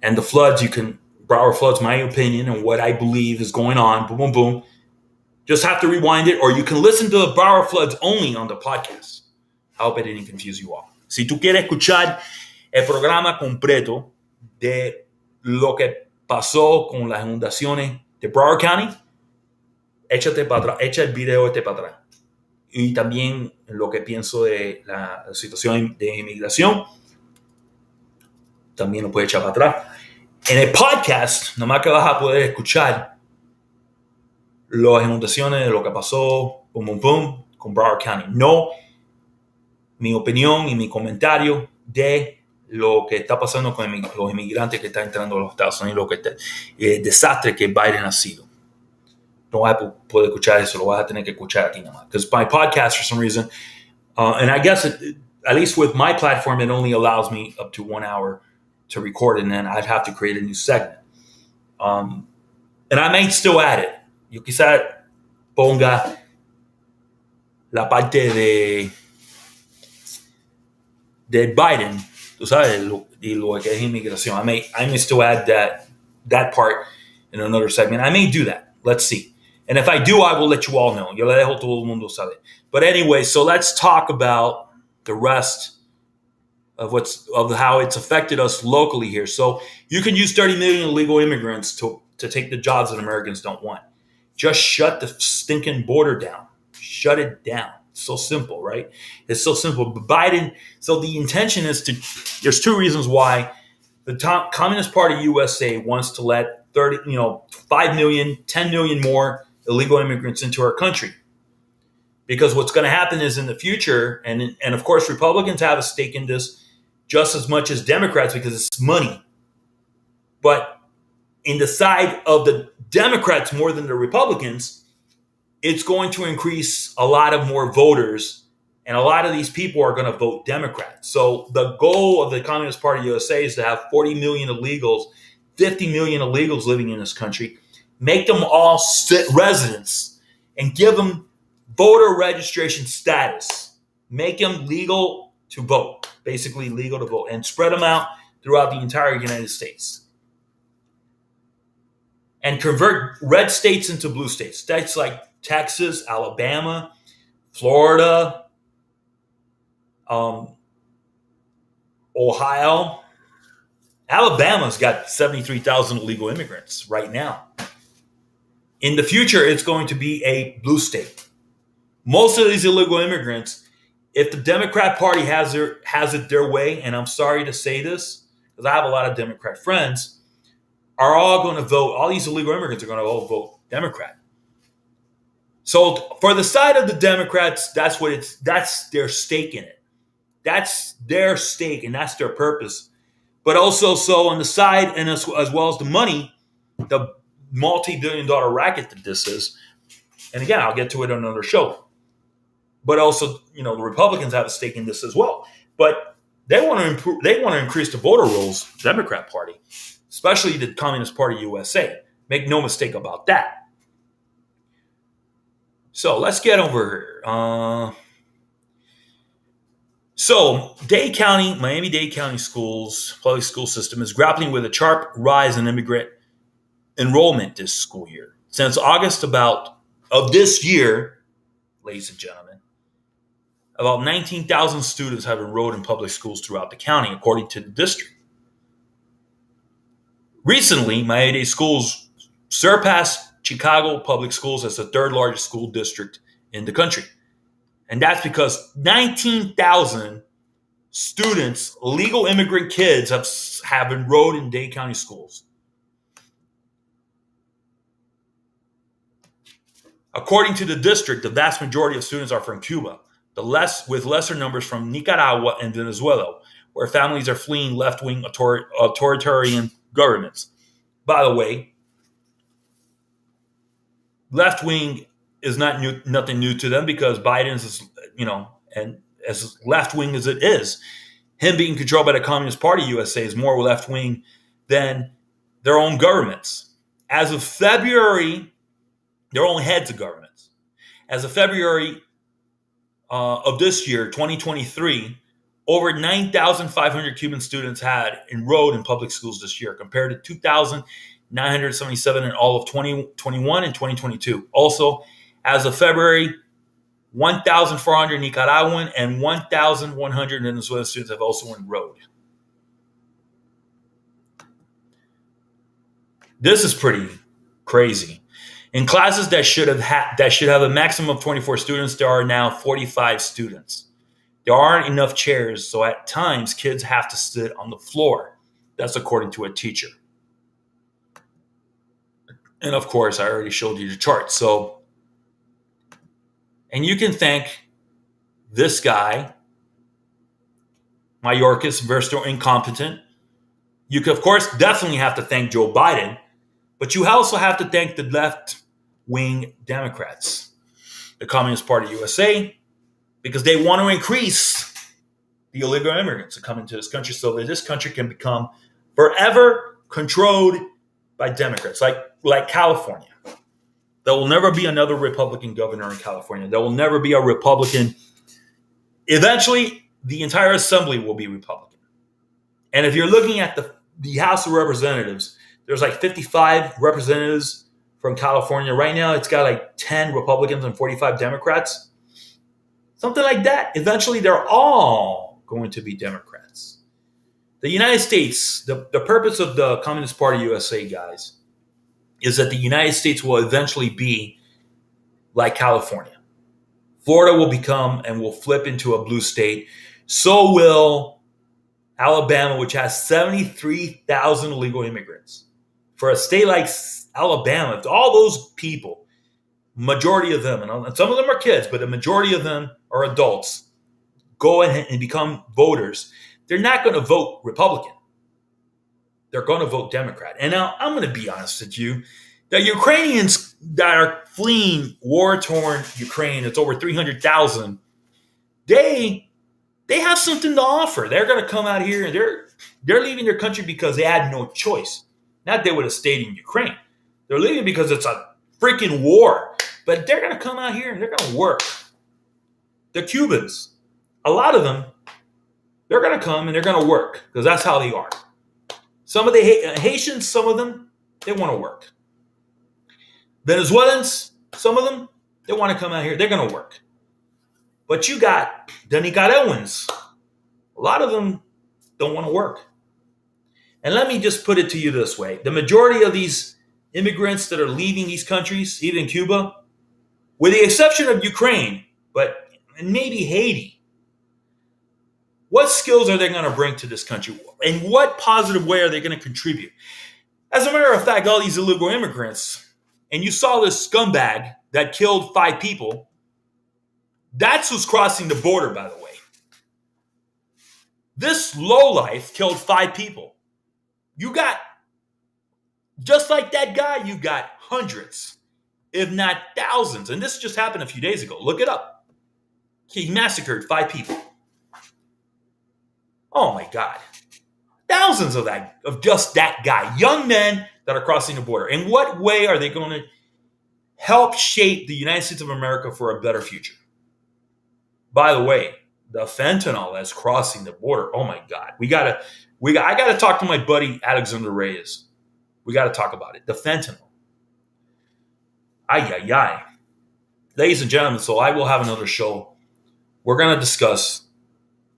And the floods, Broward floods, my opinion and what I believe is going on. Boom, boom, boom. Just have to rewind it, or you can listen to the Broward floods only on the podcast. I hope I didn't confuse you all. Si tú quieres escuchar el programa completo de lo que pasó con las inundaciones de Broward County, echa el video para atrás. Y también lo que pienso de la situación de inmigración, también lo puedes echar para atrás. En el podcast, nomás que vas a poder escuchar las inundaciones de lo que pasó, boom, boom, boom, con Broward County. No mi opinión y mi comentario de lo que está pasando con los inmigrantes que están entrando a los Estados Unidos, el desastre que Biden ha sido. No vas a poder escuchar eso, lo vas a tener que escuchar aquí nomás. Because my podcast, for some reason, and I guess at least with my platform, it only allows me up to 1 hour to record, and then I'd have to create a new segment. And I may still add it. Yo quizá ponga la parte de Biden, tú sabes, lo que es inmigración. I may still add that part in another segment. I may do that. Let's see. And if I do, I will let you all know. Yo le dejo todo el mundo saber. But anyway, so let's talk about the rest of how it's affected us locally here. So you can use 30 million illegal immigrants to take the jobs that Americans don't want. Just shut the stinking border down. Shut it down. It's so simple, right? It's so simple. But Biden, so the intention is there's two reasons why the Communist Party USA wants to let 5 million, 10 million more illegal immigrants into our country. Because what's going to happen is in the future, and of course Republicans have a stake in this just as much as Democrats because it's money. But in the side of the Democrats more than the Republicans, it's going to increase a lot of more voters, and a lot of these people are going to vote Democrat. So the goal of the Communist Party USA is to have 40 million illegals, 50 million illegals living in this country, make them all residents, and give them voter registration status. Make them legal to vote, basically legal to vote, and spread them out throughout the entire United States. And convert red states into blue states. States like Texas, Alabama, Florida, Ohio. Alabama's got 73,000 illegal immigrants right now. In the future, it's going to be a blue state. Most of these illegal immigrants, if the Democrat Party has it their way, and I'm sorry to say this because I have a lot of Democrat friends, are all going to vote. All these illegal immigrants are going to all vote Democrat. So for the side of the Democrats, that's their stake in it. That's their stake and that's their purpose. But also, so on the side and as well as the money, the multi-billion-dollar racket that this is. And again, I'll get to it on another show. But also, the Republicans have a stake in this as well. But they want to improve. They want to increase the voter rolls. Democrat Party, especially the Communist Party USA. Make no mistake about that. So let's get over here. So Miami-Dade County schools, public school system is grappling with a sharp rise in immigrant enrollment this school year. Since August of this year, ladies and gentlemen, about 19,000 students have enrolled in public schools throughout the county, according to the district. Recently, Miami-Dade schools surpassed Chicago public schools as the third largest school district in the country. And that's because 19,000 students, legal immigrant kids, have enrolled in Dade County schools. According to the district, the vast majority of students are from Cuba, with lesser numbers from Nicaragua and Venezuela, where families are fleeing left-wing authoritarian governments. By the way, left-wing is nothing new to them because Biden's is, and as left-wing as it is, him being controlled by the Communist Party USA is more left-wing than their own governments. As of February, their own heads of governments. As of February of this year, 2023, over 9,500 Cuban students had enrolled in public schools this year, compared to 2,977 in all of 2021 and 2022. Also, as of February, 1,400 Nicaraguan and 1,100 Venezuelan students have also enrolled. This is pretty crazy. In classes that should have a maximum of 24 students, there are now 45 students. There aren't enough chairs, so at times kids have to sit on the floor. That's according to a teacher. And of course, I already showed you the chart. And you can thank this guy, Mayorkas, versatile, incompetent. You can, of course, definitely have to thank Joe Biden, but you also have to thank the left-wing Democrats, the Communist Party USA, because they want to increase the illegal immigrants that come into this country so that this country can become forever controlled by Democrats, like California. There will never be another Republican governor in California. There will never be a Republican. Eventually, the entire assembly will be Republican. And if you're looking at the House of Representatives, there's like 55 representatives from California. Right now, it's got like 10 Republicans and 45 Democrats. Something like that. Eventually, they're all going to be Democrats. The United States, the purpose of the Communist Party USA, guys, is that the United States will eventually be like California. Florida will become and will flip into a blue state. So will Alabama, which has 73,000 illegal immigrants. For a state like Alabama, all those people, majority of them, and some of them are kids, but the majority of them are adults, go ahead and become voters. They're not going to vote Republican. They're going to vote Democrat. And now I'm going to be honest with you. The Ukrainians that are fleeing war-torn Ukraine, it's over 300,000, they have something to offer. They're going to come out here and they're leaving their country because they had no choice. Not they would have stayed in Ukraine. They're leaving because it's a freaking war. But they're going to come out here and they're going to work. The Cubans, a lot of them, they're going to come and they're going to work because that's how they are. Some of the Haitians, some of them, they want to work. Venezuelans, some of them, they want to come out here. They're going to work. But you got the Nicaraguans. A lot of them don't want to work. And let me just put it to you this way. The majority of these immigrants that are leaving these countries, even Cuba, with the exception of Ukraine, but maybe Haiti, what skills are they going to bring to this country? In what positive way are they going to contribute? As a matter of fact, all these illegal immigrants, and you saw this scumbag that killed 5 people, that's who's crossing the border, by the way. This lowlife killed 5 people. You got, just like that guy, you got hundreds, if not thousands. And this just happened a few days ago. Look it up. He massacred 5 people. Oh my God. Thousands of just that guy. Young men that are crossing the border. In what way are they going to help shape the United States of America for a better future? By the way, the fentanyl that's crossing the border. Oh my God. I gotta talk to my buddy Alexander Reyes. We gotta talk about it. The fentanyl. Ay, ay, ay. Ladies and gentlemen, so I will have another show. We're gonna discuss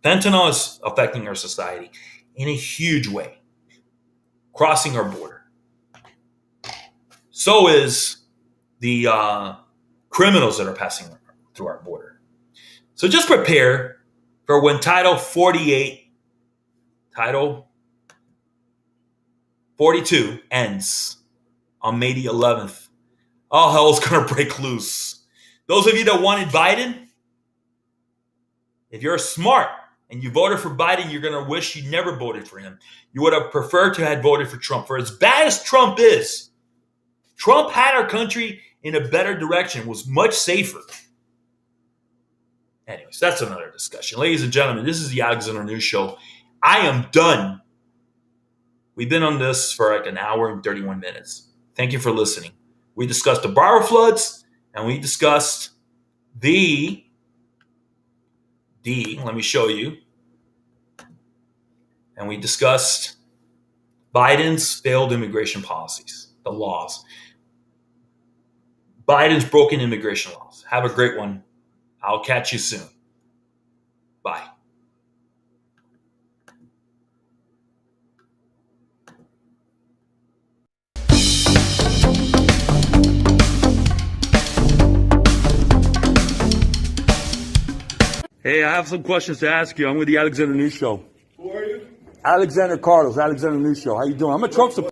fentanyl is affecting our society in a huge way, crossing our border. So is the criminals that are passing through our border. So just prepare for when Title 42 ends on May the 11th. All hell's going to break loose. Those of you that wanted Biden, if you're smart and you voted for Biden, you're going to wish you never voted for him. You would have preferred to have voted for Trump. For as bad as Trump is, Trump had our country in a better direction, was much safer. Anyways, that's another discussion. Ladies and gentlemen, this is the Alexander News Show. I am done. We've been on this for like an hour and 31 minutes. Thank you for listening. We discussed the Broward floods, and we discussed let me show you. And we discussed Biden's failed immigration policies, the laws. Biden's broken immigration laws. Have a great one. I'll catch you soon. Bye. Hey, I have some questions to ask you. I'm with the Alexander News Show. Who are you? Alexander Carlos, Alexander News Show. How you doing? I'm a Trump supporter.